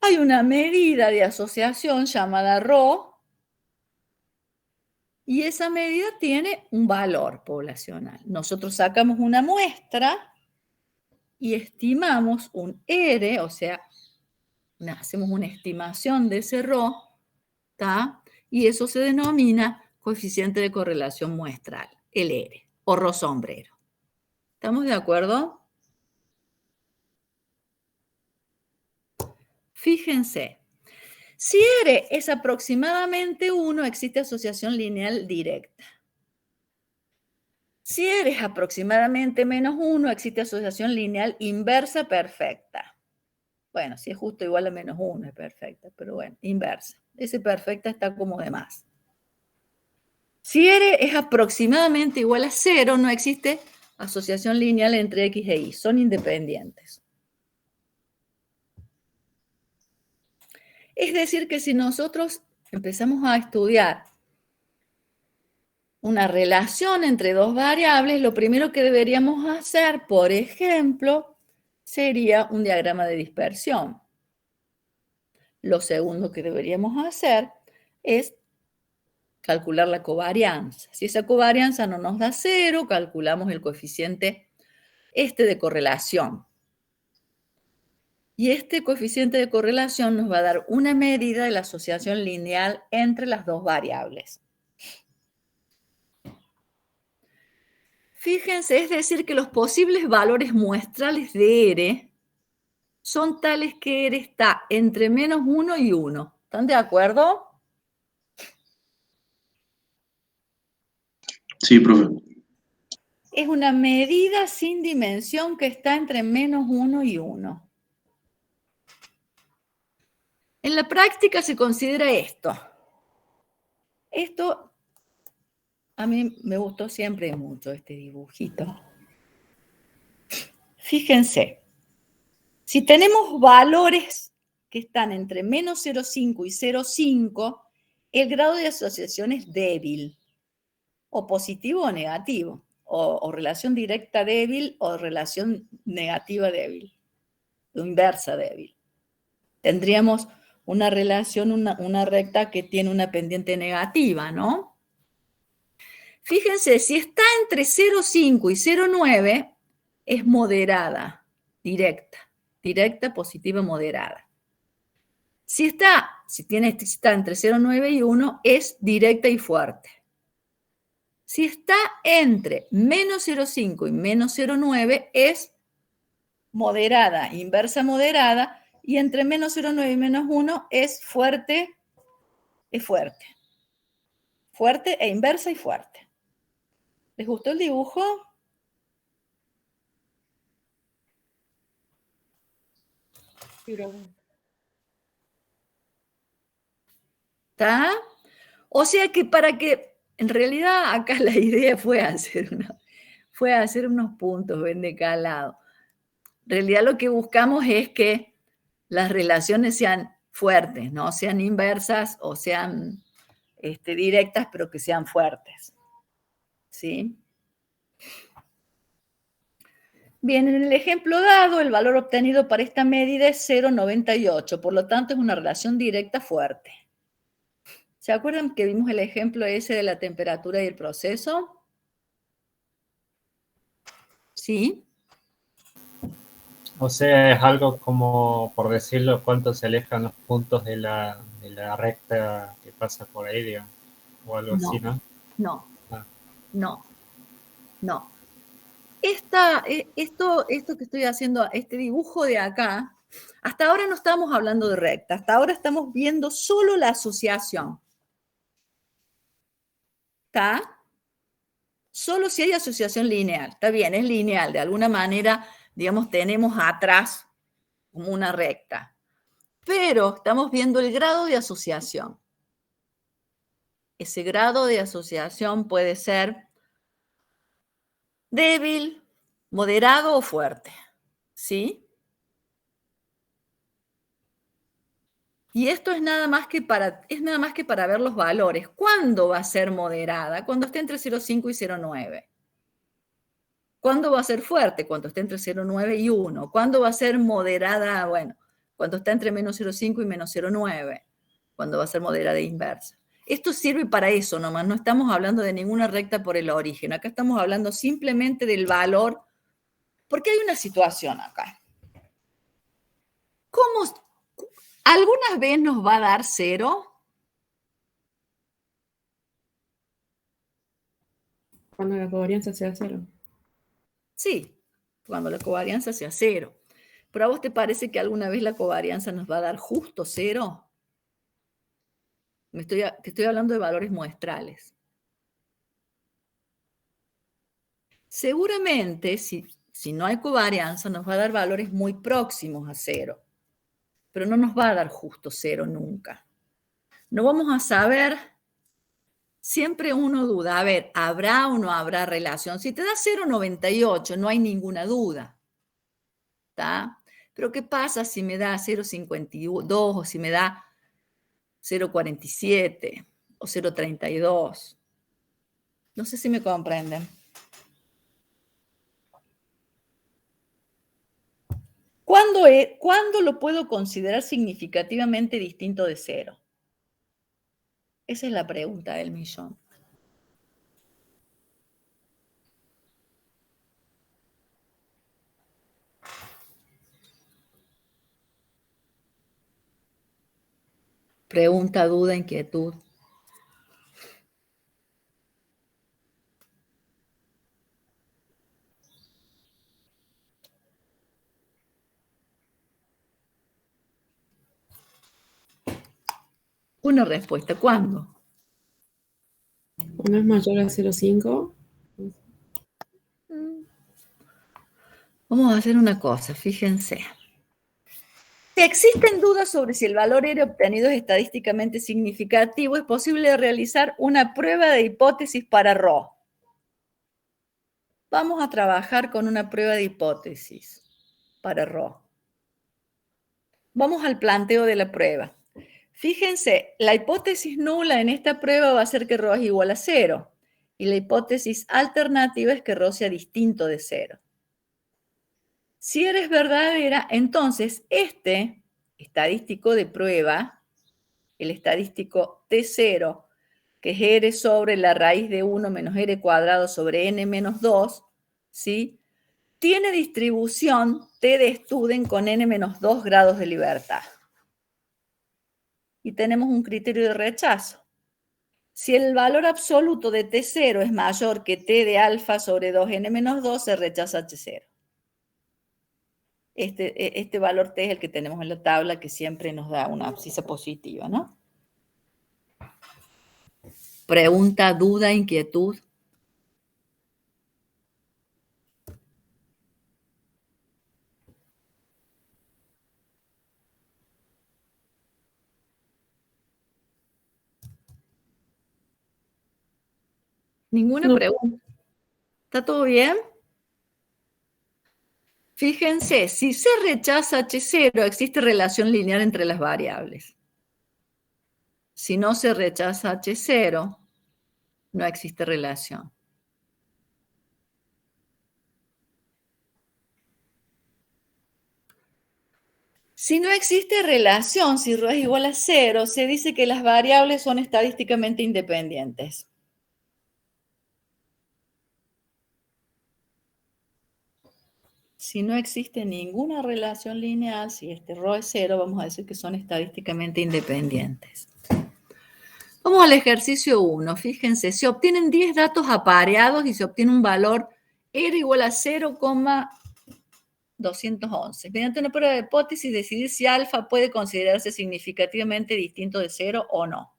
hay una medida de asociación llamada ρ, y esa medida tiene un valor poblacional. Nosotros sacamos una muestra y estimamos un R, o sea, hacemos una estimación de ese ρ, ¿tá? Y eso se denomina coeficiente de correlación muestral, el R, o ρ sombrero. ¿Estamos de acuerdo? Fíjense, si R es aproximadamente 1, existe asociación lineal directa. Si R es aproximadamente -1, existe asociación lineal inversa perfecta. Bueno, si es justo igual a -1 es perfecta, pero bueno, inversa. Ese perfecta está como de más. Si R es aproximadamente igual a 0, no existe asociación lineal entre X e Y, son independientes. Es decir, que si nosotros empezamos a estudiar una relación entre dos variables, lo primero que deberíamos hacer, por ejemplo, sería un diagrama de dispersión. Lo segundo que deberíamos hacer es calcular la covarianza. Si esa covarianza no nos da 0, calculamos el coeficiente de correlación. Y este coeficiente de correlación nos va a dar una medida de la asociación lineal entre las dos variables. Fíjense, es decir, que los posibles valores muestrales de R son tales que R está entre -1 y 1. ¿Están de acuerdo?
Sí, profe.
Es una medida sin dimensión que está entre -1 y 1. En la práctica se considera esto. Esto a mí me gustó siempre mucho, este dibujito. Fíjense, si tenemos valores que están entre menos 0,5 y 0,5, el grado de asociación es débil, o positivo o negativo, o relación directa débil o relación negativa débil, o inversa débil. Tendríamos una relación, una recta que tiene una pendiente negativa, ¿no? Fíjense, si está entre 0,5 y 0,9, es moderada, directa, positiva, moderada. Si está entre 0,9 y 1, es directa y fuerte. Si está entre menos 0,5 y menos 0,9, es moderada, inversa moderada, y entre menos 0,9 y menos 1 es fuerte, fuerte e inversa y fuerte. ¿Les gustó el dibujo? ¿Está? O sea que en realidad acá la idea fue hacer unos puntos, ven, de cada lado. En realidad lo que buscamos es que las relaciones sean fuertes, no sean inversas o sean directas, pero que sean fuertes. ¿Sí? Bien, en el ejemplo dado, el valor obtenido para esta medida es 0,98, por lo tanto es una relación directa fuerte. ¿Se acuerdan que vimos el ejemplo ese de la temperatura y el proceso? ¿Sí?
O sea, es algo como, por decirlo, cuánto se alejan los puntos de la recta que pasa por ahí, digamos, o algo así, ¿no?
No,
Ah.
no. Esto que estoy haciendo, este dibujo de acá, hasta ahora no estamos hablando de recta, hasta ahora estamos viendo solo la asociación. ¿Está? Solo si hay asociación lineal. Está bien, es lineal. De alguna manera, digamos, tenemos atrás como una recta. Pero estamos viendo el grado de asociación. Ese grado de asociación puede ser débil, moderado o fuerte. ¿Sí? Y esto es nada más que para ver los valores. ¿Cuándo va a ser moderada? Cuando esté entre 0,5 y 0,9. ¿Cuándo va a ser fuerte? Cuando esté entre 0,9 y 1. ¿Cuándo va a ser moderada? Bueno, cuando está entre menos 0,5 y menos 0,9. Cuando va a ser moderada e inversa. Esto sirve para eso nomás. No estamos hablando de ninguna recta por el origen. Acá estamos hablando simplemente del valor. Porque hay una situación acá. ¿Alguna vez nos va a dar 0?
Cuando la covarianza sea 0.
Sí, cuando la covarianza sea 0. ¿Pero a vos te parece que alguna vez la covarianza nos va a dar justo 0? Te estoy hablando de valores muestrales. Seguramente, si no hay covarianza, nos va a dar valores muy próximos a 0. Pero no nos va a dar justo 0 nunca. No vamos a saber. Siempre uno duda. A ver, ¿habrá o no habrá relación? Si te da 0,98, no hay ninguna duda. ¿Está? Pero ¿qué pasa si me da 0,52 o si me da 0,47 o 0,32? No sé si me comprenden. ¿Cuándo lo puedo considerar significativamente distinto de 0? Esa es la pregunta del millón. Pregunta, duda, inquietud. Una respuesta. ¿Cuándo?
Cuando es mayor a 0,5.
Vamos a hacer una cosa, fíjense. Si existen dudas sobre si el valor R obtenido es estadísticamente significativo, es posible realizar una prueba de hipótesis para ρ. Vamos a trabajar con una prueba de hipótesis para ρ. Vamos al planteo de la prueba. Fíjense, la hipótesis nula en esta prueba va a ser que ρ es igual a 0. Y la hipótesis alternativa es que ρ sea distinto de 0. Si R es verdadera, entonces este estadístico de prueba, el estadístico T0, que es R sobre la raíz de 1 menos R cuadrado sobre N menos 2, ¿sí? Tiene distribución T de Student con N menos 2 grados de libertad. Y tenemos un criterio de rechazo. Si el valor absoluto de T0 es mayor que T de alfa sobre 2N menos 2, se rechaza H0. Este valor T es el que tenemos en la tabla, que siempre nos da una abscisa positiva, ¿no? Pregunta, duda, inquietud. ¿Ninguna
No.
pregunta? ¿Está todo bien? Fíjense, si se rechaza H0, existe relación lineal entre las variables. Si no se rechaza H0, no existe relación. Si no existe relación, si ρ es igual a 0, se dice que las variables son estadísticamente independientes. Si no existe ninguna relación lineal, si este ρ es 0, vamos a decir que son estadísticamente independientes. Vamos al ejercicio 1. Fíjense, se obtienen 10 datos apareados y se obtiene un valor R igual a 0,211. Mediante una prueba de hipótesis, decidir si alfa puede considerarse significativamente distinto de 0 o no.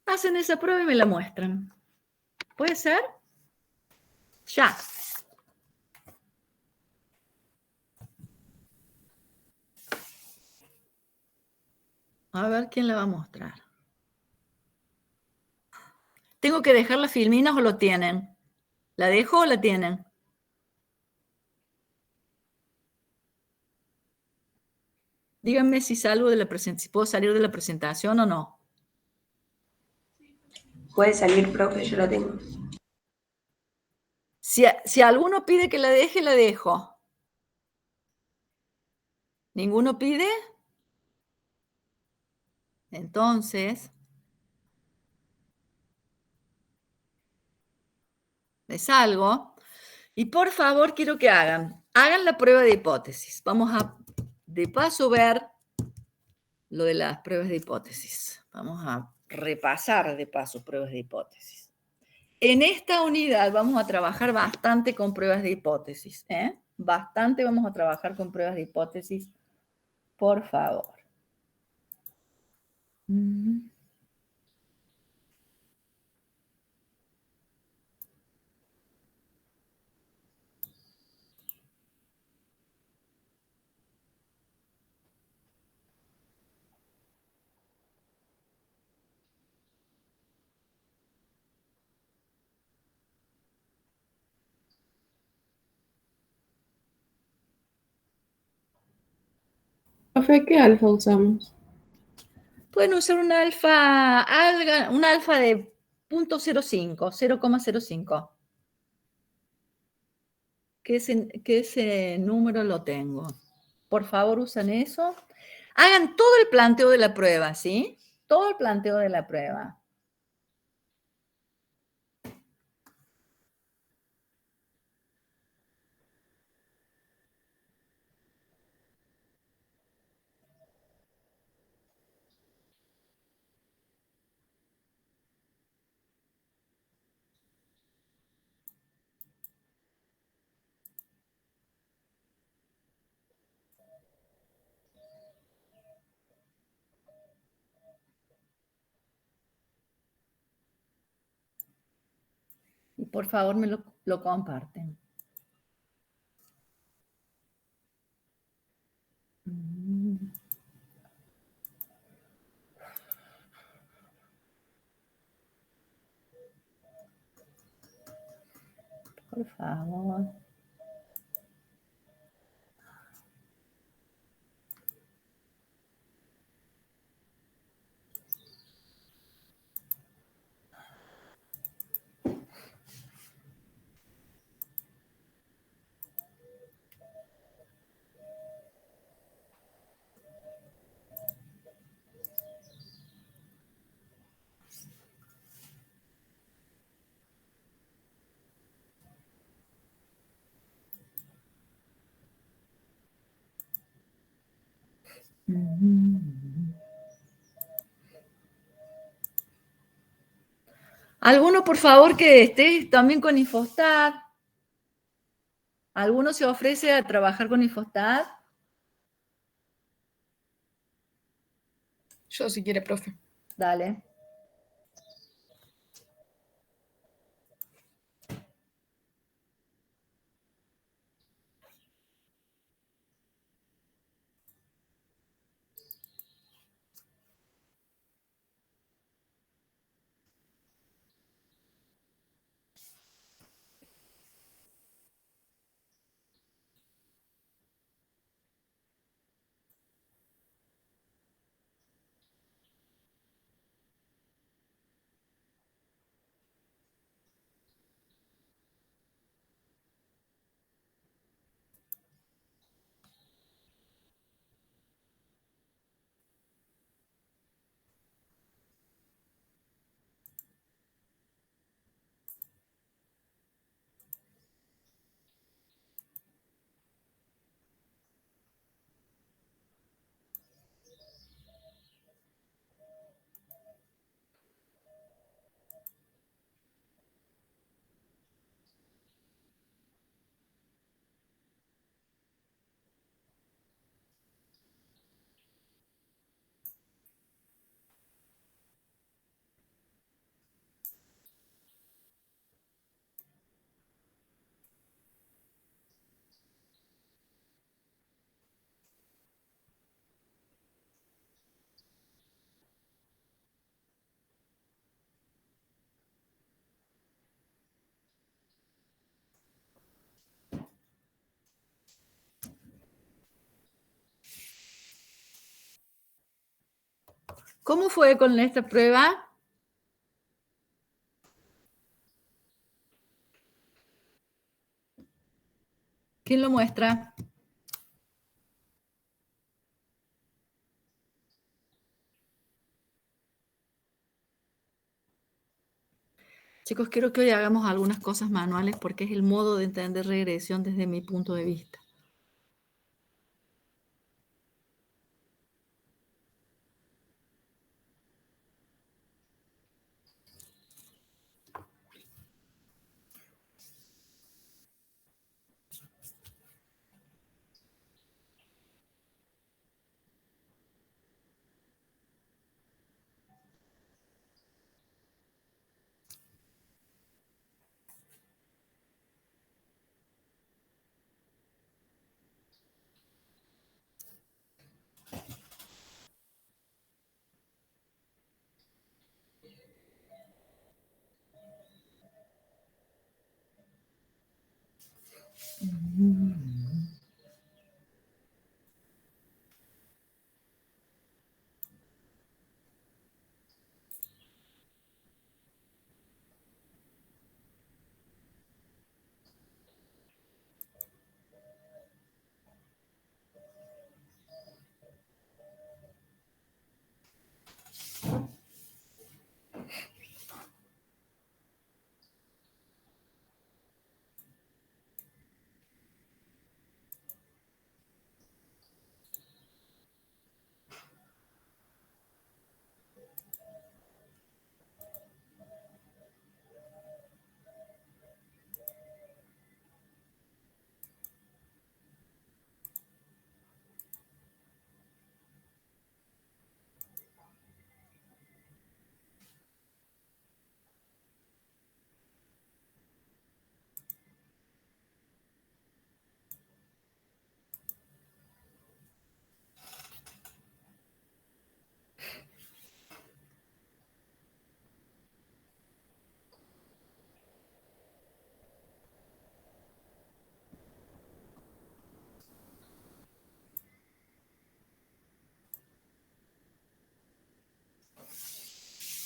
Hacen esa prueba y me la muestran. ¿Puede ser? Ya. A ver quién la va a mostrar. ¿Tengo que dejar las filminas o lo tienen? ¿La dejo o la tienen? Díganme si salgo de la presentación, si puedo salir de la presentación o no.
Puede salir, profe, yo la tengo.
Si alguno pide que la deje, la dejo. ¿Ninguno pide? Entonces, me salgo. Y por favor, quiero que hagan la prueba de hipótesis. Vamos a, de paso, ver lo de las pruebas de hipótesis. Vamos a repasar, de paso, pruebas de hipótesis. En esta unidad vamos a trabajar bastante con pruebas de hipótesis. Bastante vamos a trabajar con pruebas de hipótesis, por favor.
Profe, ¿qué alfa usamos?
Pueden usar un alfa de 0.05, 0,05. Que ese número lo tengo. Por favor, usen eso. Hagan todo el planteo de la prueba, ¿sí? Todo el planteo de la prueba. Y por favor me lo comparten.
por favor.
¿Alguno, por favor, que esté también con Infostat? ¿Alguno se ofrece a trabajar con Infostat?
Yo si quiere, profe.
Dale. ¿Cómo fue con esta prueba? ¿Quién lo muestra? Chicos, quiero que hoy hagamos algunas cosas manuales porque es el modo de entender regresión desde mi punto de vista.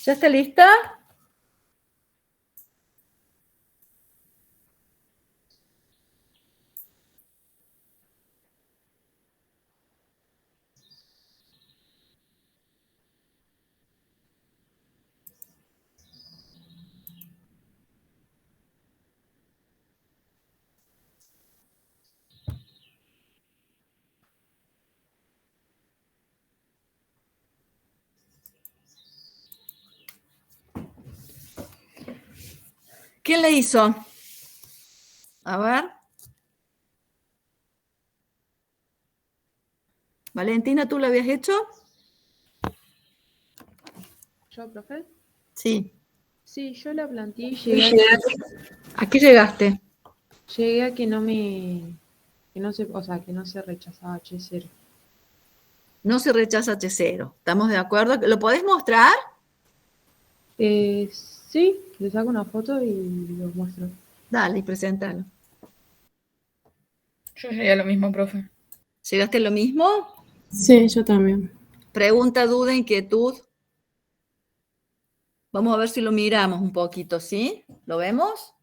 ¿Ya está lista? ¿Quién le hizo? A ver. Valentina, ¿tú lo habías hecho?
¿Yo, profe?
Sí.
Sí, yo la planteé y
¿A qué llegaste?
llegué a que no me, que no se, o sea, que no se rechazaba H0.
No se rechaza H0. ¿Estamos de acuerdo? ¿Lo podés mostrar?
Sí, le saco una foto y lo muestro.
Dale, y preséntalo.
Yo llegué a lo mismo, profe.
¿Llegaste a lo mismo?
Sí, yo también.
Pregunta, duda, inquietud. Vamos a ver si lo miramos un poquito, ¿sí? ¿Lo vemos?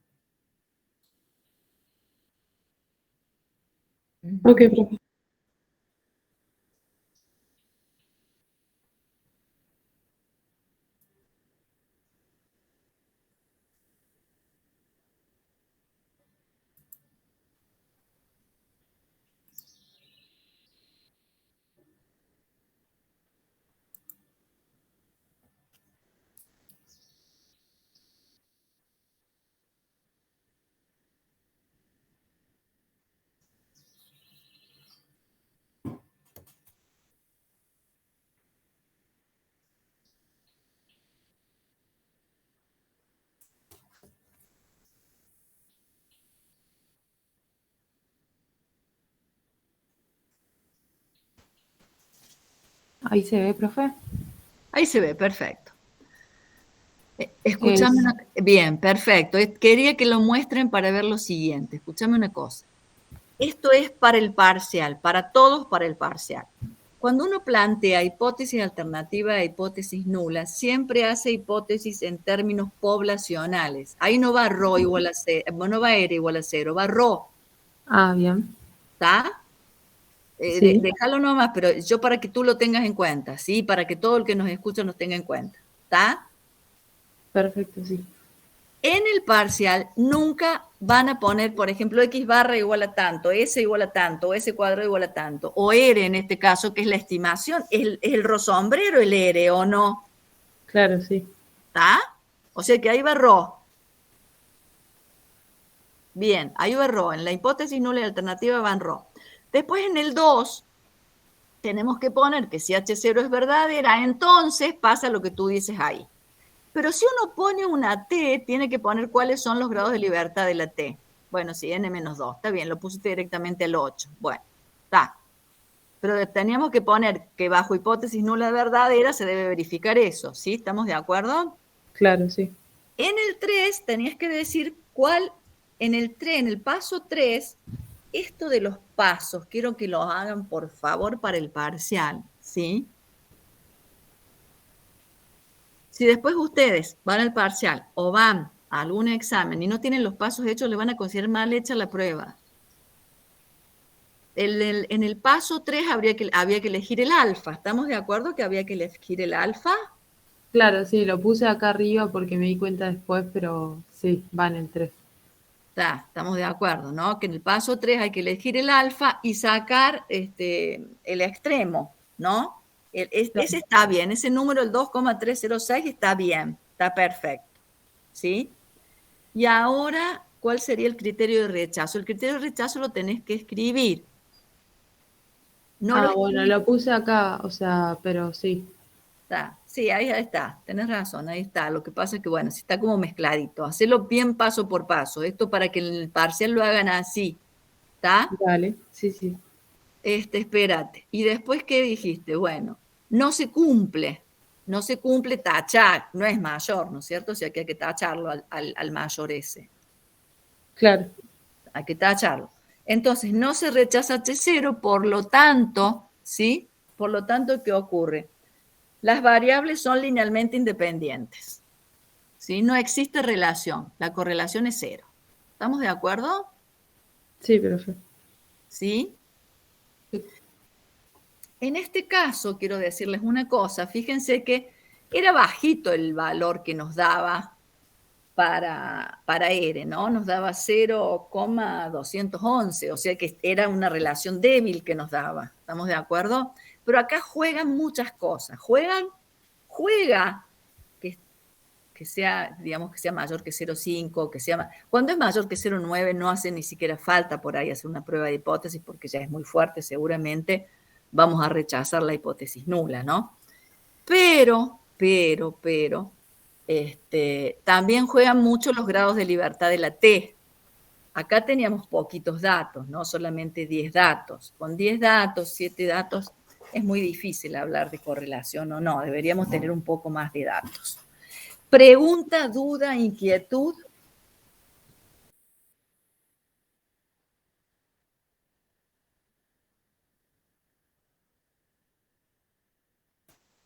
Ok, profe.
Ahí se ve, profe.
Ahí se ve, perfecto.
Es-
Escúchame bien, perfecto. Quería que lo muestren para ver lo siguiente. Escúchame una cosa. Esto es para el parcial, para todos para el parcial. Cuando uno plantea hipótesis alternativa e hipótesis nula, siempre hace hipótesis en términos poblacionales. Ahí no va ρ igual a 0, no va R igual a 0, va ρ.
Ah, bien.
¿Está?
Sí.
Déjalo nomás, pero yo para que tú lo tengas en cuenta, ¿sí? Para que todo el que nos escucha nos tenga en cuenta. ¿Está?
Perfecto, sí.
En el parcial nunca van a poner, por ejemplo, x barra igual a tanto, s igual a tanto, s cuadrado igual a tanto, o r en este caso, que es la estimación, es el rosombrero el r, ¿o no?
Claro, sí.
¿Está? O sea que ahí va ρ. Bien, ahí va ρ. En la hipótesis nula y alternativa van ρ. Después en el 2 tenemos que poner que si H0 es verdadera, entonces pasa lo que tú dices ahí. Pero si uno pone una T, tiene que poner cuáles son los grados de libertad de la T. Bueno, sí, n-2. Está bien, lo pusiste directamente al 8. Bueno, está. Pero teníamos que poner que bajo hipótesis nula verdadera se debe verificar eso. ¿Sí? ¿Estamos de acuerdo?
Claro, sí.
En el 3 tenías que decir cuál, en el paso 3, esto de los pasos, quiero que lo hagan por favor para el parcial. ¿Sí? Si después ustedes van al parcial o van a algún examen y no tienen los pasos hechos, le van a considerar mal hecha la prueba. En el paso 3 había que elegir el alfa. ¿Estamos de acuerdo que había que elegir el alfa?
Claro, sí, lo puse acá arriba porque me di cuenta después, pero sí, van en 3.
Estamos de acuerdo, ¿no? Que en el paso 3 hay que elegir el alfa y sacar el extremo, ¿no? Ese está bien, ese número, el 2,306, está bien, está perfecto, ¿sí? Y ahora, ¿cuál sería el criterio de rechazo? El criterio de rechazo lo tenés que escribir. No
Bueno, lo puse acá, o sea, pero sí.
Está. Sí, ahí está, tenés razón, ahí está. Lo que pasa es que, bueno, si está como mezcladito, hacerlo bien paso por paso. Esto para que en el parcial lo hagan así, ¿está?
Dale, sí, sí.
Espérate. Y después, ¿qué dijiste? Bueno, no se cumple, tachar, no es mayor, ¿no es cierto? O sea que hay que tacharlo al mayor ese.
Claro.
Hay que tacharlo. Entonces, no se rechaza H0, por lo tanto, ¿sí? Por lo tanto, ¿qué ocurre? Las variables son linealmente independientes. ¿Sí? No existe relación. La correlación es 0. ¿Estamos de acuerdo?
Sí, profe.
¿Sí? En este caso, quiero decirles una cosa. Fíjense que era bajito el valor que nos daba para R, ¿no? Nos daba 0,211, o sea que era una relación débil que nos daba. ¿Estamos de acuerdo? Pero acá juegan muchas cosas. Juega que sea, digamos, que sea mayor que 0,5, que sea, cuando es mayor que 0,9 no hace ni siquiera falta por ahí hacer una prueba de hipótesis porque ya es muy fuerte, seguramente vamos a rechazar la hipótesis nula, ¿no? Pero, también juegan mucho los grados de libertad de la T. Acá teníamos poquitos datos, ¿no? Solamente 10 datos. Con 10 datos, 7 datos, es muy difícil hablar de correlación o no. Deberíamos tener un poco más de datos. Pregunta, duda, inquietud.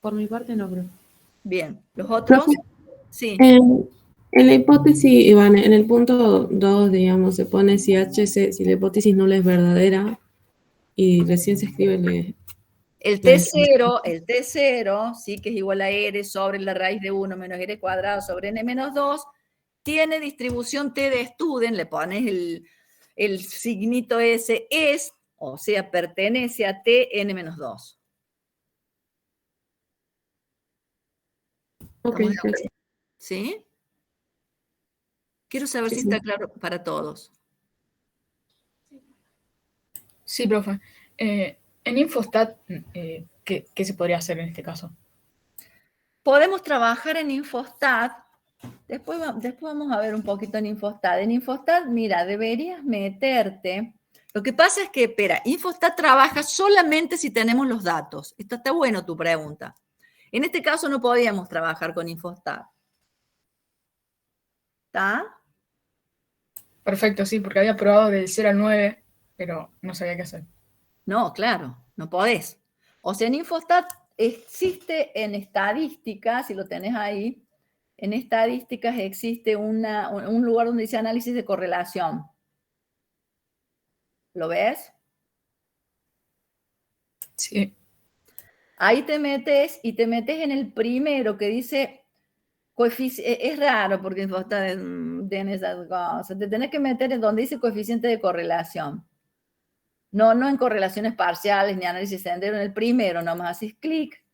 Por mi parte no, profe.
Bien, ¿los otros?
Profe,
Sí.
en la hipótesis, Iván, en el punto 2, digamos, se pone si si la hipótesis nula es verdadera y recién se escribe
El
la
T0, sí, que es igual a R sobre la raíz de 1 menos R cuadrado sobre N menos 2, tiene distribución T de Student, le pones el signito S, es, o sea, pertenece a T N menos 2.
Ok, gracias.
¿Sí? Quiero saber
Sí,
si
sí.
está claro para todos.
Sí, profe. En Infostat, ¿qué se podría hacer en este caso?
Podemos trabajar en Infostat. Después vamos a ver un poquito en Infostat. En Infostat, mira, deberías meterte. Lo que pasa es que, espera, Infostat trabaja solamente si tenemos los datos. Esto está bueno tu pregunta. En este caso no podíamos trabajar con Infostat. ¿Está?
Perfecto, sí, porque había probado del 0 al 9, pero no sabía qué hacer.
No, claro, no podés. O sea, en Infostat existe en estadísticas, si lo tenés ahí, en estadísticas existe un lugar donde dice análisis de correlación. ¿Lo ves?
Sí.
Ahí te metes y te metes en el primero que dice coeficiente. Es raro porque Infostat tiene esas cosas. Te tenés que meter en donde dice coeficiente de correlación. No en correlaciones parciales ni análisis sendero, en el primero nomás haces clic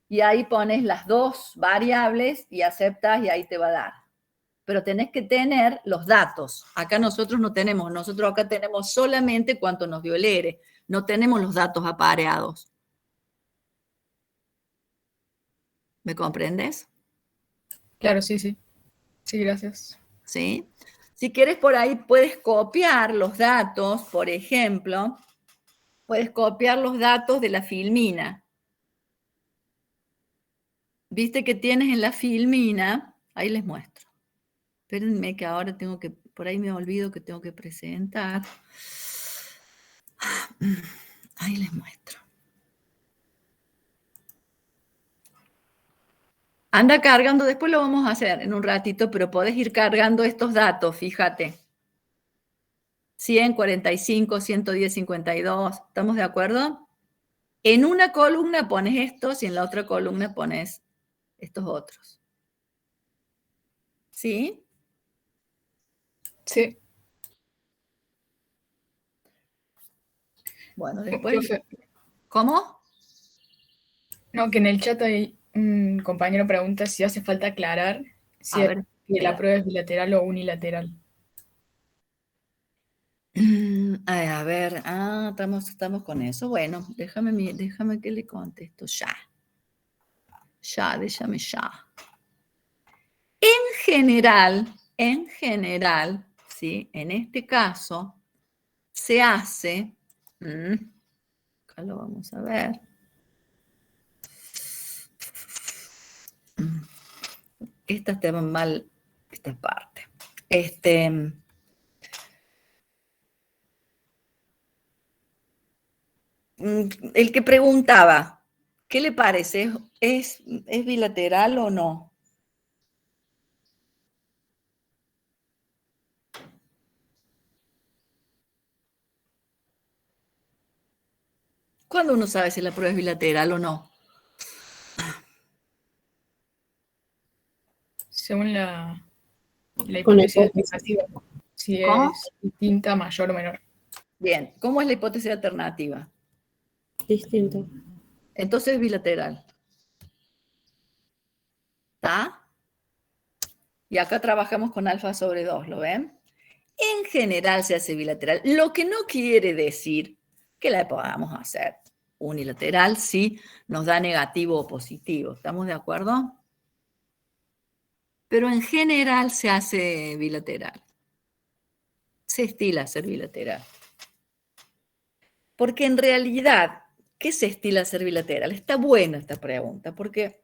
y ahí pones las dos variables y aceptas y ahí te va a dar. Pero tenés que tener los datos. Acá nosotros no tenemos, nosotros acá tenemos solamente cuánto nos dio el ERE, no tenemos los datos apareados. ¿Me comprendes?
Claro, sí, sí. Sí, gracias.
¿Sí? Si quieres por ahí puedes copiar los datos, por ejemplo, puedes copiar los datos de la filmina. Viste que tienes en la filmina, ahí les muestro. Espérenme que ahora tengo que, por ahí me olvido que tengo que presentar. Ahí les muestro. Anda cargando, después lo vamos a hacer en un ratito, pero podés ir cargando estos datos, fíjate. 100, 45, 110, 52, ¿estamos de acuerdo? En una columna pones estos y en la otra columna pones estos otros. ¿Sí?
Sí.
Bueno, después...
Profe,
¿Cómo?
no, que en el chat hay un compañero pregunta si hace falta aclarar si
A ver,
la
espera.
prueba es bilateral o unilateral.
A ver, estamos con eso. Bueno, déjame que le contesto ya. Déjame ya. En general, ¿sí? En este caso, se hace, acá lo vamos a ver. Esta está mal, esta parte. El que preguntaba, ¿Qué le parece? ¿Es bilateral o no? ¿Cuándo uno sabe si la prueba es bilateral o no?
Según la
Con la
hipótesis
hipótesis.
alternativa, si
¿Cómo?
es distinta, mayor o menor.
Bien, ¿cómo es la hipótesis alternativa?
Distinto.
Entonces es bilateral. ¿Está? Y acá trabajamos con alfa sobre 2, ¿lo ven? En general se hace bilateral, lo que no quiere decir que la podamos hacer unilateral si nos da negativo o positivo. ¿Estamos de acuerdo? Pero en general se hace bilateral. Se estila hacer bilateral. Porque en realidad, ¿qué se estila hacer bilateral? Está buena esta pregunta, porque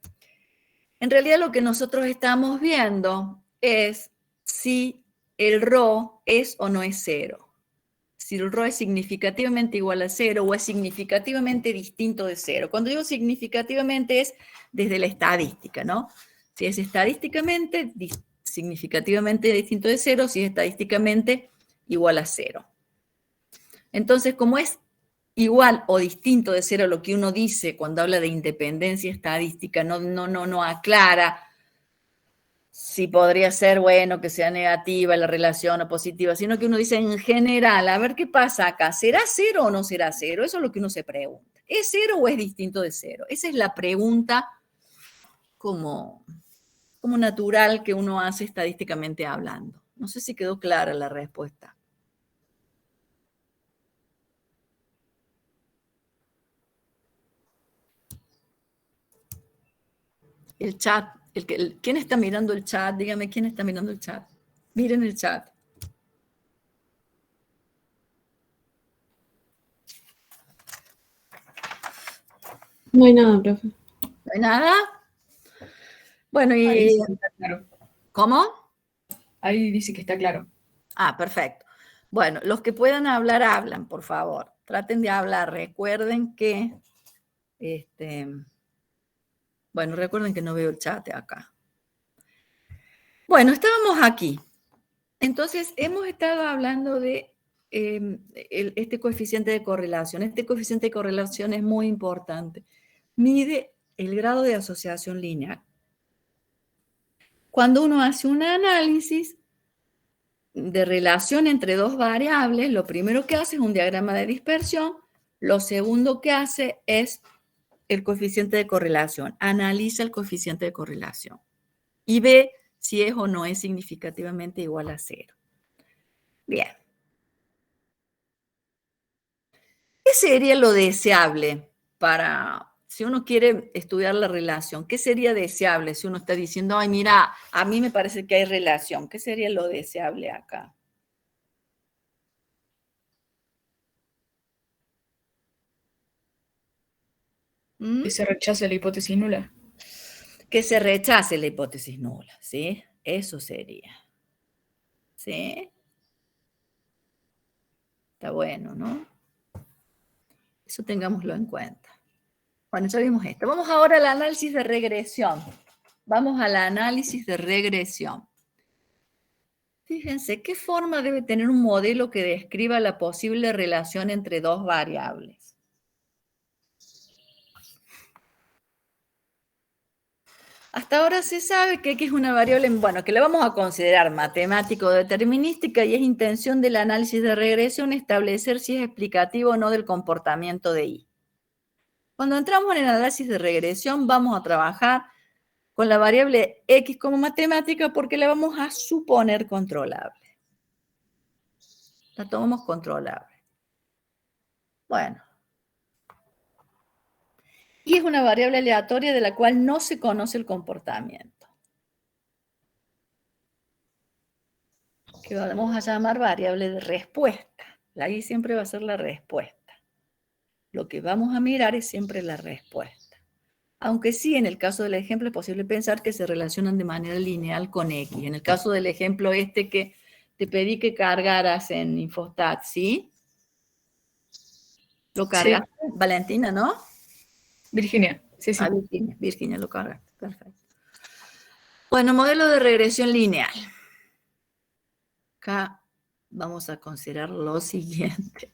en realidad lo que nosotros estamos viendo es si el ρ es o no es 0. Si el ρ es significativamente igual a 0 o es significativamente distinto de 0. Cuando digo significativamente es desde la estadística, ¿no? Si es estadísticamente significativamente distinto de 0, si es estadísticamente igual a 0. Entonces, como es igual o distinto de 0 lo que uno dice cuando habla de independencia estadística, no aclara si podría ser bueno que sea negativa la relación o positiva, sino que uno dice en general, a ver qué pasa acá, ¿será 0 o no será 0? Eso es lo que uno se pregunta. ¿Es 0 o es distinto de 0? Esa es la pregunta como natural que uno hace estadísticamente hablando. No sé si quedó clara la respuesta. El chat, ¿quién está mirando el chat? Dígame, ¿quién está mirando el chat? Miren el chat.
No hay nada, profe.
¿No hay nada? Bueno,
Ahí
y...
dice que está claro.
¿Cómo?
Ahí dice que está claro.
Ah, perfecto. Bueno, los que puedan hablar, hablan, por favor. Traten de hablar. Recuerden que... bueno, recuerden que no veo el chat acá. Bueno, estábamos aquí. Entonces, hemos estado hablando de este coeficiente de correlación. Este coeficiente de correlación es muy importante. Mide el grado de asociación lineal. Cuando uno hace un análisis de relación entre dos variables, lo primero que hace es un diagrama de dispersión, lo segundo que hace es el coeficiente de correlación, analiza el coeficiente de correlación y ve si es o no es significativamente igual a 0. Bien. ¿Qué sería lo deseable para, si uno quiere estudiar la relación, qué sería deseable si uno está diciendo, ay, mira, a mí me parece que hay relación? ¿Qué sería lo deseable acá?
Que se rechace la hipótesis nula.
Que se rechace la hipótesis nula, ¿sí? Eso sería. ¿Sí? Está bueno, ¿no? Eso tengámoslo en cuenta. Bueno, ya vimos esto. Vamos ahora al análisis de regresión. Vamos al análisis de regresión. Fíjense, ¿qué forma debe tener un modelo que describa la posible relación entre dos variables? Hasta ahora se sabe que X es una variable, bueno, que la vamos a considerar matemático-determinística y es intención del análisis de regresión establecer si es explicativo o no del comportamiento de Y. Cuando entramos en el análisis de regresión vamos a trabajar con la variable X como matemática porque la vamos a suponer controlable. La tomamos controlable. Bueno. Y es una variable aleatoria de la cual no se conoce el comportamiento. Que vamos a llamar variable de respuesta. La Y siempre va a ser la respuesta. Lo que vamos a mirar es siempre la respuesta. Aunque sí, en el caso del ejemplo es posible pensar que se relacionan de manera lineal con X. En el caso del ejemplo este que te pedí que cargaras en Infostat, ¿sí? ¿Lo cargaste, sí. Valentina, no?
Virginia. Sí, sí.
Ah, Virginia, lo cargaste. Perfecto. Bueno, modelo de regresión lineal. Acá vamos a considerar lo siguiente.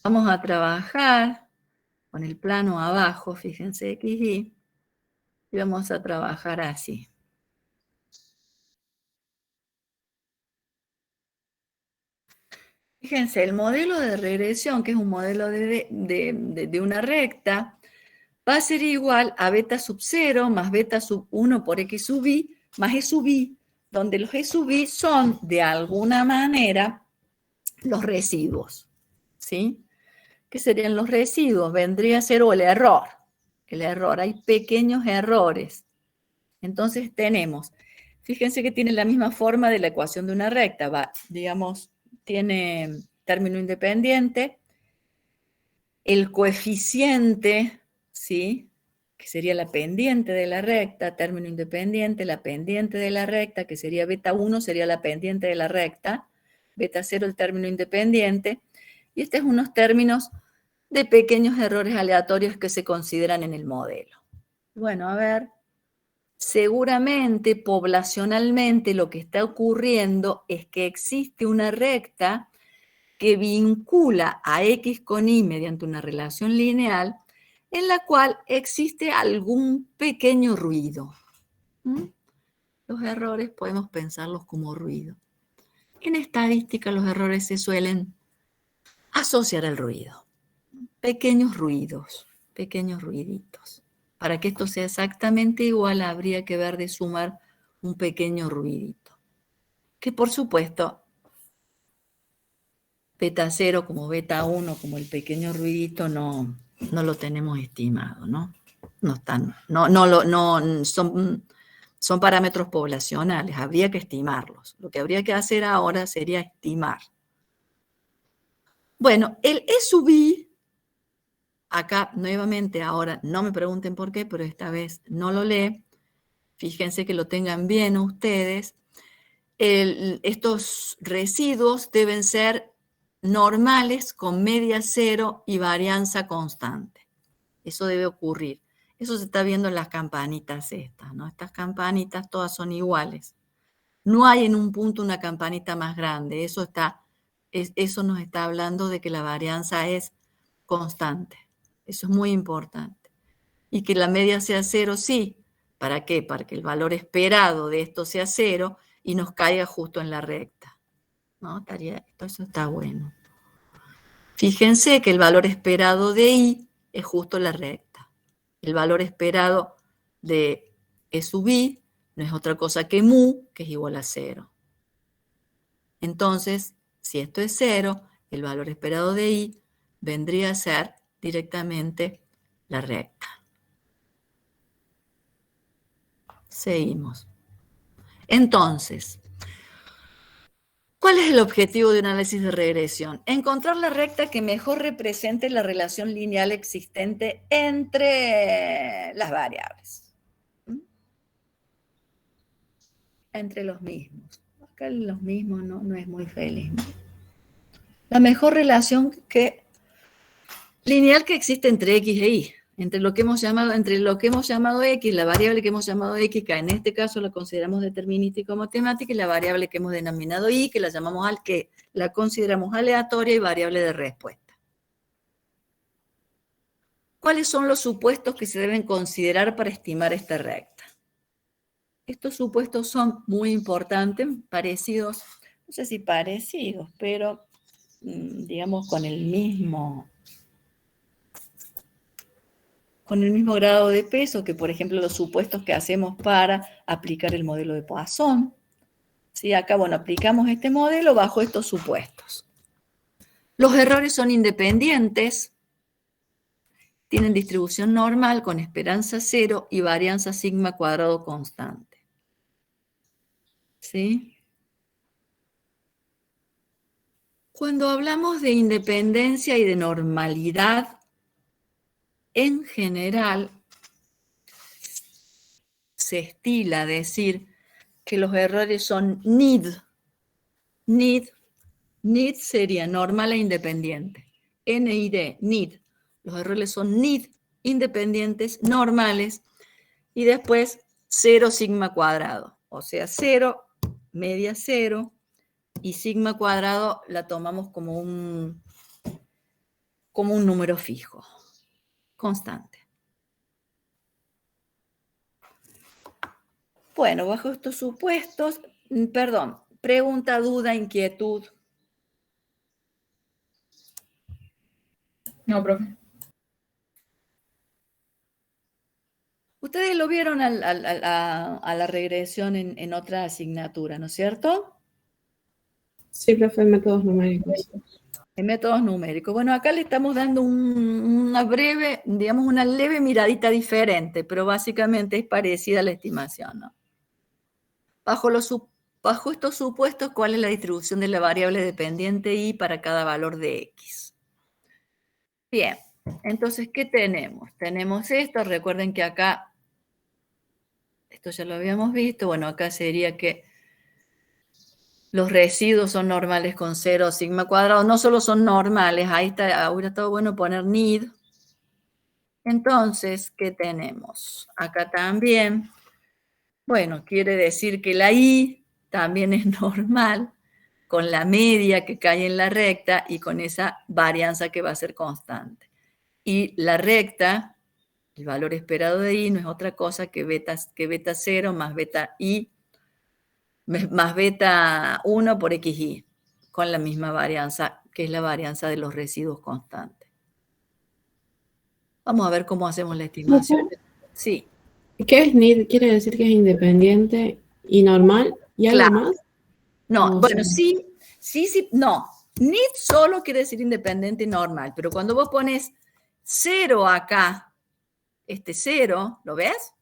Vamos a trabajar con el plano abajo, fíjense, XY, y vamos a trabajar así. Fíjense, el modelo de regresión, que es un modelo de una recta, va a ser igual a beta sub 0 más beta sub 1 por x sub i más e sub i, donde los e sub i son, de alguna manera, los residuos. ¿Sí? ¿Qué serían los residuos? Vendría a ser el error. El error, hay pequeños errores. Entonces tenemos, fíjense que tiene la misma forma de la ecuación de una recta. Va, digamos, tiene término independiente, el coeficiente, ¿sí?, que sería la pendiente de la recta, término independiente, la pendiente de la recta, que sería beta 1, sería la pendiente de la recta, beta 0 el término independiente, y estos son unos términos de pequeños errores aleatorios que se consideran en el modelo. Bueno, a ver, seguramente, poblacionalmente, lo que está ocurriendo es que existe una recta que vincula a X con Y mediante una relación lineal en la cual existe algún pequeño ruido. Los errores podemos pensarlos como ruido. En estadística los errores se suelen asociar al ruido. Pequeños ruidos, pequeños ruiditos. Para que esto sea exactamente igual habría que ver de sumar un pequeño ruidito. Que por supuesto beta 0 como beta 1, como el pequeño ruidito, no lo tenemos estimado, ¿no? No están, son parámetros poblacionales, habría que estimarlos. Lo que habría que hacer ahora sería estimar. Bueno, el E sub i, acá nuevamente ahora, no me pregunten por qué, pero esta vez no lo lee. Fíjense que lo tengan bien ustedes. Estos residuos deben ser normales con media cero y varianza constante. Eso debe ocurrir. Eso se está viendo en las campanitas estas, ¿no? Estas campanitas todas son iguales. No hay en un punto una campanita más grande. Eso nos está hablando de que la varianza es constante. Eso es muy importante. Y que la media sea cero, sí. ¿Para qué? Para que el valor esperado de esto sea cero y nos caiga justo en la recta. ¿No? Eso está bueno. Fíjense que el valor esperado de I es justo la recta. El valor esperado de E sub I no es otra cosa que mu, que es igual a 0. Entonces, si esto es 0, el valor esperado de I vendría a ser directamente la recta. Seguimos. Entonces, ¿cuál es el objetivo de un análisis de regresión? Encontrar la recta que mejor represente la relación lineal existente entre las variables. Entre los mismos. Acá los mismos no es muy feliz. La mejor relación lineal que existe entre X e Y. Entre lo que hemos llamado X, la variable que hemos llamado X, que en este caso la consideramos determinística o matemática, y la variable que hemos denominado Y, que la consideramos aleatoria y variable de respuesta. ¿Cuáles son los supuestos que se deben considerar para estimar esta recta? Estos supuestos son muy importantes, parecidos, no sé si parecidos, pero digamos con el mismo grado de peso que, por ejemplo, los supuestos que hacemos para aplicar el modelo de Poisson. ¿Sí? Acá, bueno, aplicamos este modelo bajo estos supuestos. Los errores son independientes, tienen distribución normal con esperanza 0 y varianza sigma cuadrado constante. ¿Sí? Cuando hablamos de independencia y de normalidad, en general, se estila decir que los errores son NID. NID sería normal e independiente. NID, NID. Los errores son NID independientes, normales, y después 0 sigma cuadrado. O sea, 0, media 0, y sigma cuadrado la tomamos como un número fijo, constante. Bueno, bajo estos supuestos, perdón, pregunta, duda, inquietud.
No, profe.
Ustedes lo vieron a la regresión en otra asignatura, ¿no es cierto?
Sí, profe, métodos numéricos.
En métodos numéricos. Bueno, acá le estamos dando una breve, digamos, una leve miradita diferente, pero básicamente es parecida a la estimación, ¿no? Bajo estos supuestos, ¿cuál es la distribución de la variable dependiente y para cada valor de x? Bien, entonces, ¿qué tenemos? Tenemos esto, recuerden que acá, esto ya lo habíamos visto, bueno, acá sería que los residuos son normales con 0 sigma cuadrado, no solo son normales, ahí está, hubiera estado bueno poner need. Entonces, ¿qué tenemos? Acá también, bueno, quiere decir que la i también es normal, con la media que cae en la recta y con esa varianza que va a ser constante. Y la recta, el valor esperado de i, no es otra cosa que beta 0 más beta i más beta 1 por xy, con la misma varianza, que es la varianza de los residuos constantes. Vamos a ver cómo hacemos la estimación. Sí.
¿Qué es need? ¿Quiere decir que es independiente y normal? ¿Y algo
Claro.
más?
No, bueno, sí, no. Need solo quiere decir independiente y normal, pero cuando vos pones 0 acá, este 0, ¿lo ves?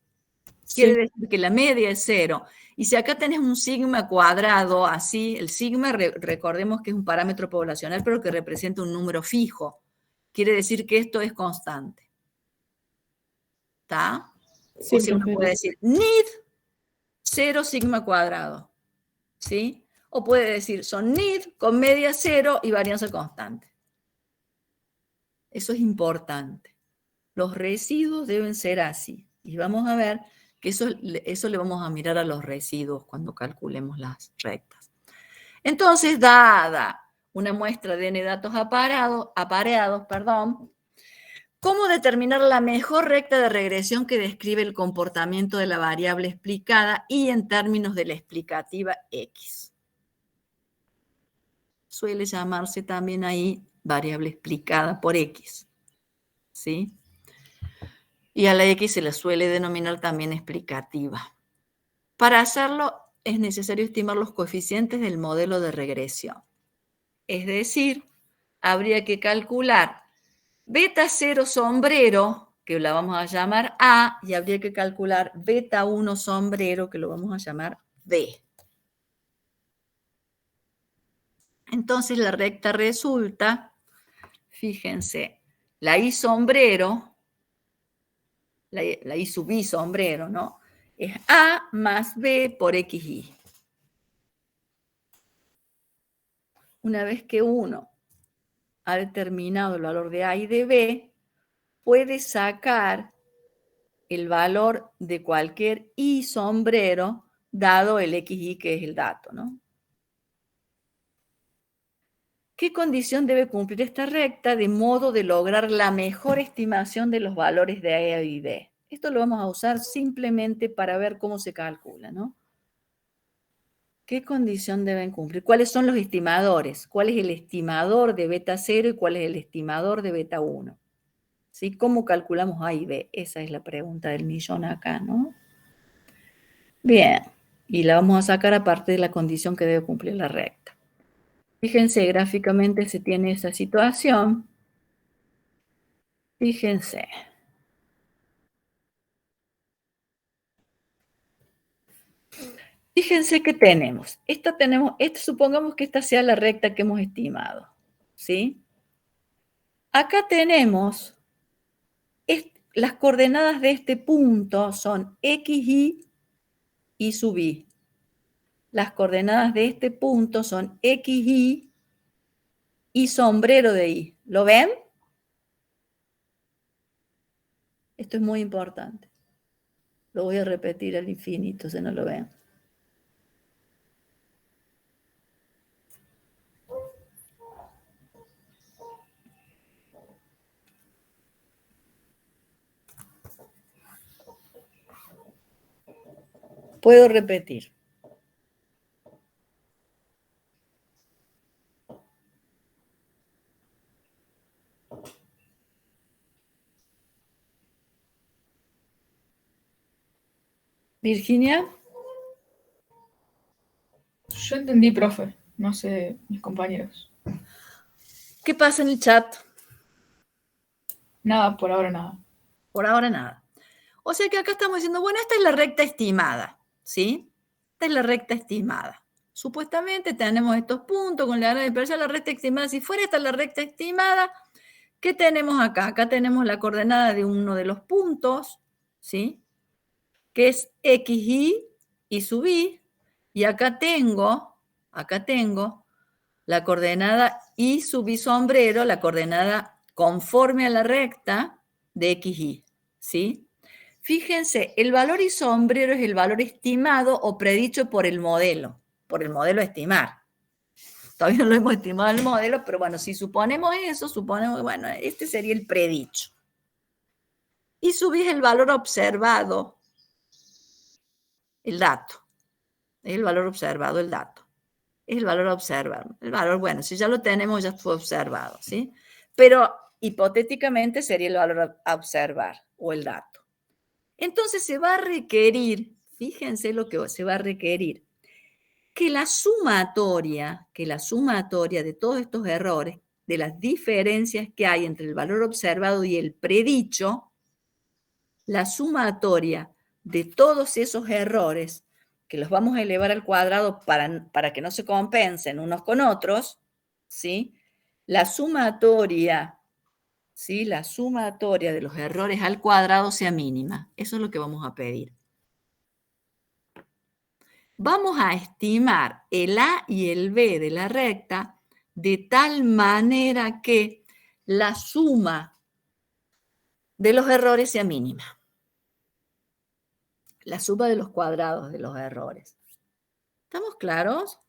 Quiere decir que la media es 0. Y si acá tenés un sigma cuadrado así, el sigma, recordemos que es un parámetro poblacional, pero que representa un número fijo. Quiere decir que esto es constante. ¿Está?
Sí,
o sea, uno puede decir need 0 sigma cuadrado. ¿Sí? O puede decir son need con media 0 y varianza constante. Eso es importante. Los residuos deben ser así. Y vamos a ver que eso le vamos a mirar a los residuos cuando calculemos las rectas. Entonces, dada una muestra de n datos apareados, ¿cómo determinar la mejor recta de regresión que describe el comportamiento de la variable explicada y en términos de la explicativa x? Suele llamarse también ahí variable explicada por x. ¿Sí? Y a la x se la suele denominar también explicativa. Para hacerlo es necesario estimar los coeficientes del modelo de regresión. Es decir, habría que calcular beta 0 sombrero, que la vamos a llamar A, y habría que calcular beta 1 sombrero, que lo vamos a llamar B. Entonces la recta resulta, fíjense, la I sombrero, la I sub I sombrero, ¿no? Es A más B por XY. Una vez que uno ha determinado el valor de A y de B, puede sacar el valor de cualquier I sombrero dado el XY que es el dato, ¿no? ¿Qué condición debe cumplir esta recta de modo de lograr la mejor estimación de los valores de A y B? Esto lo vamos a usar simplemente para ver cómo se calcula, ¿no? ¿Qué condición deben cumplir? ¿Cuáles son los estimadores? ¿Cuál es el estimador de beta 0 y cuál es el estimador de beta 1? ¿Sí? ¿Cómo calculamos A y B? Esa es la pregunta del millón acá, ¿no? Bien, y la vamos a sacar aparte de la condición que debe cumplir la recta. Fíjense, gráficamente se tiene esa situación. Fíjense. Fíjense que tenemos. Supongamos que esta sea la recta que hemos estimado. ¿Sí? Acá tenemos las coordenadas de este punto son xy y sub i. Las coordenadas de este punto son xy y sombrero de i. ¿Lo ven? Esto es muy importante. Lo voy a repetir al infinito, si no lo ven. Puedo repetir. Virginia.
Yo entendí, profe. No sé, mis compañeros.
¿Qué pasa en el chat?
Nada, por ahora nada.
Por ahora nada. O sea que acá estamos diciendo, bueno, esta es la recta estimada, ¿sí? Esta es la recta estimada. Supuestamente tenemos estos puntos con la área dispersa, la recta estimada. Si fuera esta la recta estimada, ¿qué tenemos acá? Acá tenemos la coordenada de uno de los puntos, ¿sí? Que es xy y sub y. Y acá tengo la coordenada y sub y sombrero, la coordenada conforme a la recta de xy, ¿sí? Fíjense, el valor y sombrero es el valor estimado o predicho por el modelo a estimar. Todavía no lo hemos estimado el modelo, pero bueno, si suponemos eso, suponemos que, bueno, este sería el predicho. Y sub y es el valor observado, el dato. Es el valor observado, el dato. Es el valor observado. El valor, bueno, si ya lo tenemos, ya fue observado, ¿sí? Pero hipotéticamente sería el valor a observar o el dato. Entonces se va a requerir, fíjense lo que se va a requerir, que la sumatoria de todos estos errores, de las diferencias que hay entre el valor observado y el predicho, la sumatoria de todos esos errores, que los vamos a elevar al cuadrado para que no se compensen unos con otros, ¿sí? La sumatoria, ¿sí? La sumatoria de los errores al cuadrado sea mínima. Eso es lo que vamos a pedir. Vamos a estimar el A y el B de la recta de tal manera que la suma de los errores sea mínima. La suma de los cuadrados de los errores. ¿Estamos claros?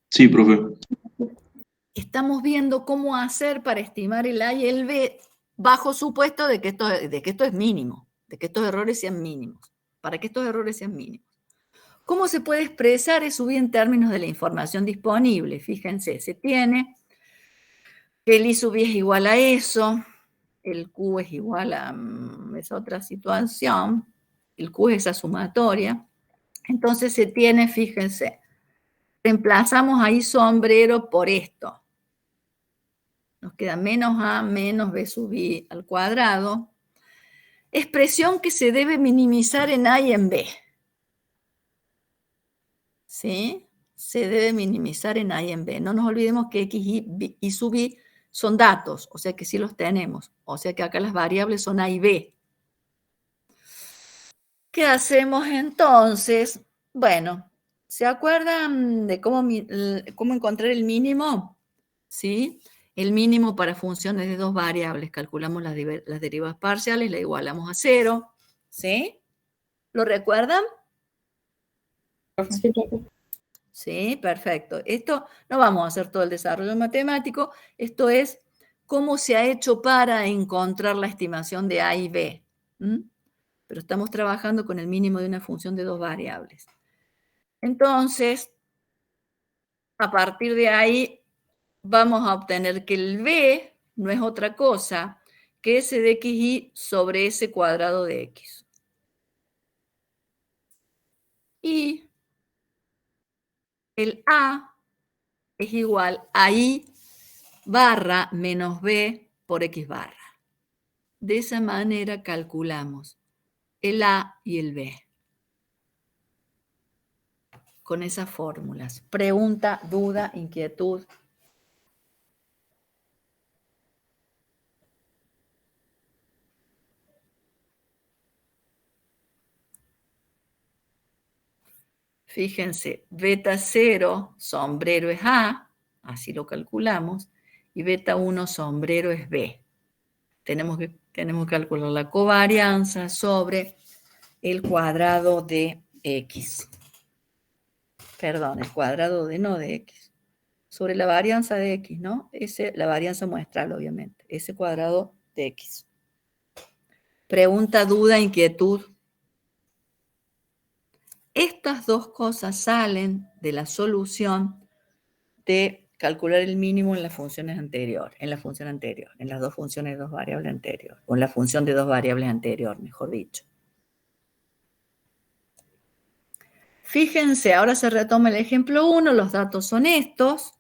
Sí, profe.
Estamos viendo cómo hacer para estimar el A y el B bajo supuesto de que esto es mínimo, de que estos errores sean mínimos. Para que estos errores sean mínimos. ¿Cómo se puede expresar eso en términos de la información disponible? Fíjense, se tiene que el I sub i es igual a eso, el Q es igual a esa otra situación, el Q es esa sumatoria. Entonces se tiene, fíjense, reemplazamos ahí sombrero por esto. Nos queda menos A menos B sub i al cuadrado. Expresión que se debe minimizar en A y en B. ¿Sí? Se debe minimizar en A y en B. No nos olvidemos que X y sub i son datos, o sea que sí los tenemos. O sea que acá las variables son A y B. ¿Qué hacemos entonces? Bueno, ¿se acuerdan de cómo encontrar el mínimo? ¿Sí? El mínimo para funciones de dos variables. Calculamos las derivadas parciales, la igualamos a 0. ¿Sí? ¿Lo recuerdan? Sí, perfecto. Esto no vamos a hacer todo el desarrollo matemático. Esto es cómo se ha hecho para encontrar la estimación de A y B. Pero estamos trabajando con el mínimo de una función de dos variables. Entonces, a partir de ahí, vamos a obtener que el B no es otra cosa que S de xy sobre S cuadrado de x. Y el A es igual a I barra menos B por X barra. De esa manera calculamos el A y el B. Con esas fórmulas. Pregunta, duda, inquietud. Fíjense, beta 0, sombrero es A, así lo calculamos, y beta 1, sombrero es B. Tenemos que Tenemos que calcular la covarianza sobre el cuadrado de X. Perdón, el cuadrado de no de X. Sobre la varianza de X, ¿no? La varianza muestral, obviamente. Ese cuadrado de X. Pregunta, duda, inquietud. Estas dos cosas salen de la solución de calcular el mínimo en las funciones anteriores, en la función anterior, en las dos funciones de dos variables anterior, o en la función de dos variables anterior, mejor dicho. Fíjense, ahora se retoma el ejemplo 1, los datos son estos,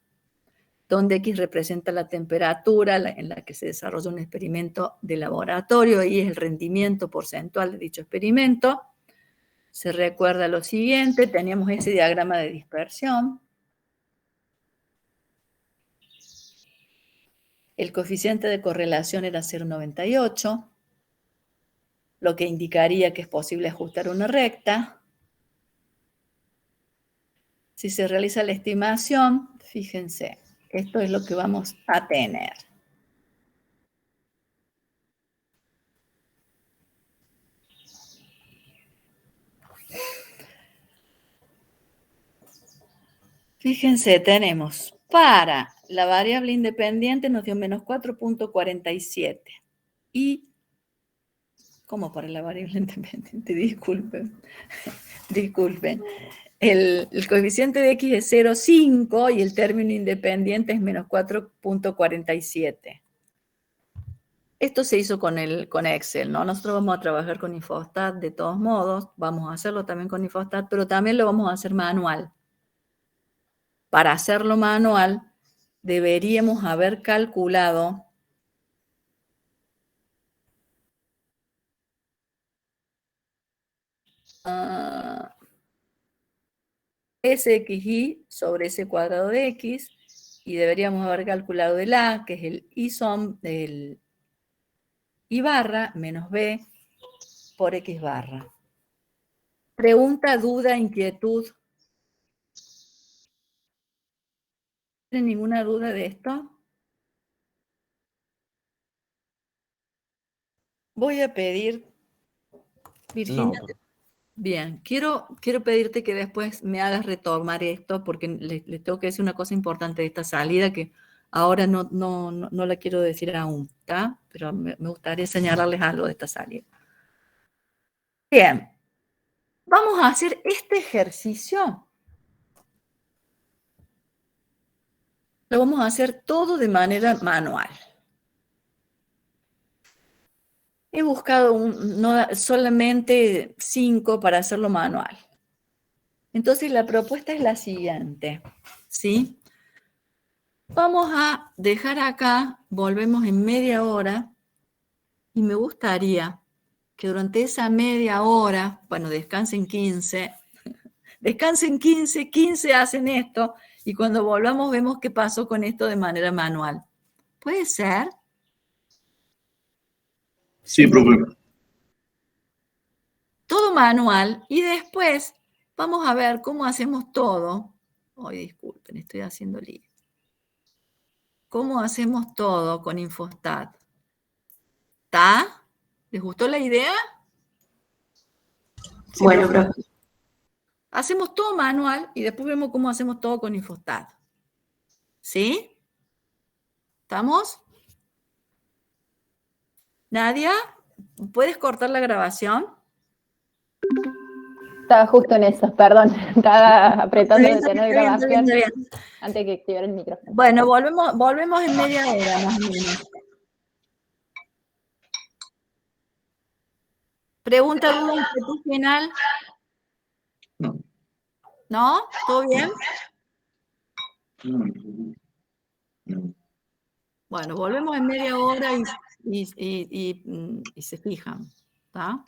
donde X representa la temperatura en la que se desarrolla un experimento de laboratorio, y es el rendimiento porcentual de dicho experimento. Se recuerda lo siguiente, teníamos ese diagrama de dispersión. El coeficiente de correlación era 0,98, lo que indicaría que es posible ajustar una recta. Si se realiza la estimación, fíjense, esto es lo que vamos a tener. Fíjense, tenemos para la variable independiente nos dio menos 4.47. Y, ¿cómo para la variable independiente? Disculpen. Disculpen. El coeficiente de X es 0,5 y el término independiente es menos 4.47. Esto se hizo con Excel, ¿no? Nosotros vamos a trabajar con Infostat de todos modos, vamos a hacerlo también con Infostat, pero también lo vamos a hacer manual. Para hacerlo manual, deberíamos haber calculado SXY sobre ese cuadrado de X, y deberíamos haber calculado el A, que es el I-sum del I barra menos B por X barra. Pregunta, duda, inquietud. ¿Tienen ninguna duda de esto? Voy a pedir, Virginia.
No.
Bien, quiero pedirte que después me hagas retomar esto, porque les tengo que decir una cosa importante de esta salida que ahora no la quiero decir aún, ¿está? Pero me gustaría señalarles algo de esta salida. Bien, vamos a hacer este ejercicio. Lo vamos a hacer todo de manera manual. He buscado solamente 5 para hacerlo manual. Entonces la propuesta es la siguiente, ¿sí? Vamos a dejar acá, volvemos en media hora, y me gustaría que durante esa media hora, bueno, descansen 15, 15 hacen esto, y cuando volvamos vemos qué pasó con esto de manera manual. ¿Puede ser?
Sí, profe.
Todo manual, y después vamos a ver cómo hacemos todo. Ay, disculpen, estoy haciendo lío. ¿Cómo hacemos todo con Infostat? ¿Está? ¿Les gustó la idea? Sí,
Bueno, profe.
Hacemos todo manual y después vemos cómo hacemos todo con Infostat. ¿Sí? ¿Estamos? Nadia, ¿puedes cortar la grabación?
Estaba justo en eso, perdón. Estaba apretando de tener grabación
Está bien.
antes que activar el micrófono.
Bueno, volvemos en media hora más o menos. ¿Pregunta, duda, inquietud final?
No.
¿No? ¿Todo bien?
No.
Bueno, volvemos en media hora y se fijan, ¿está?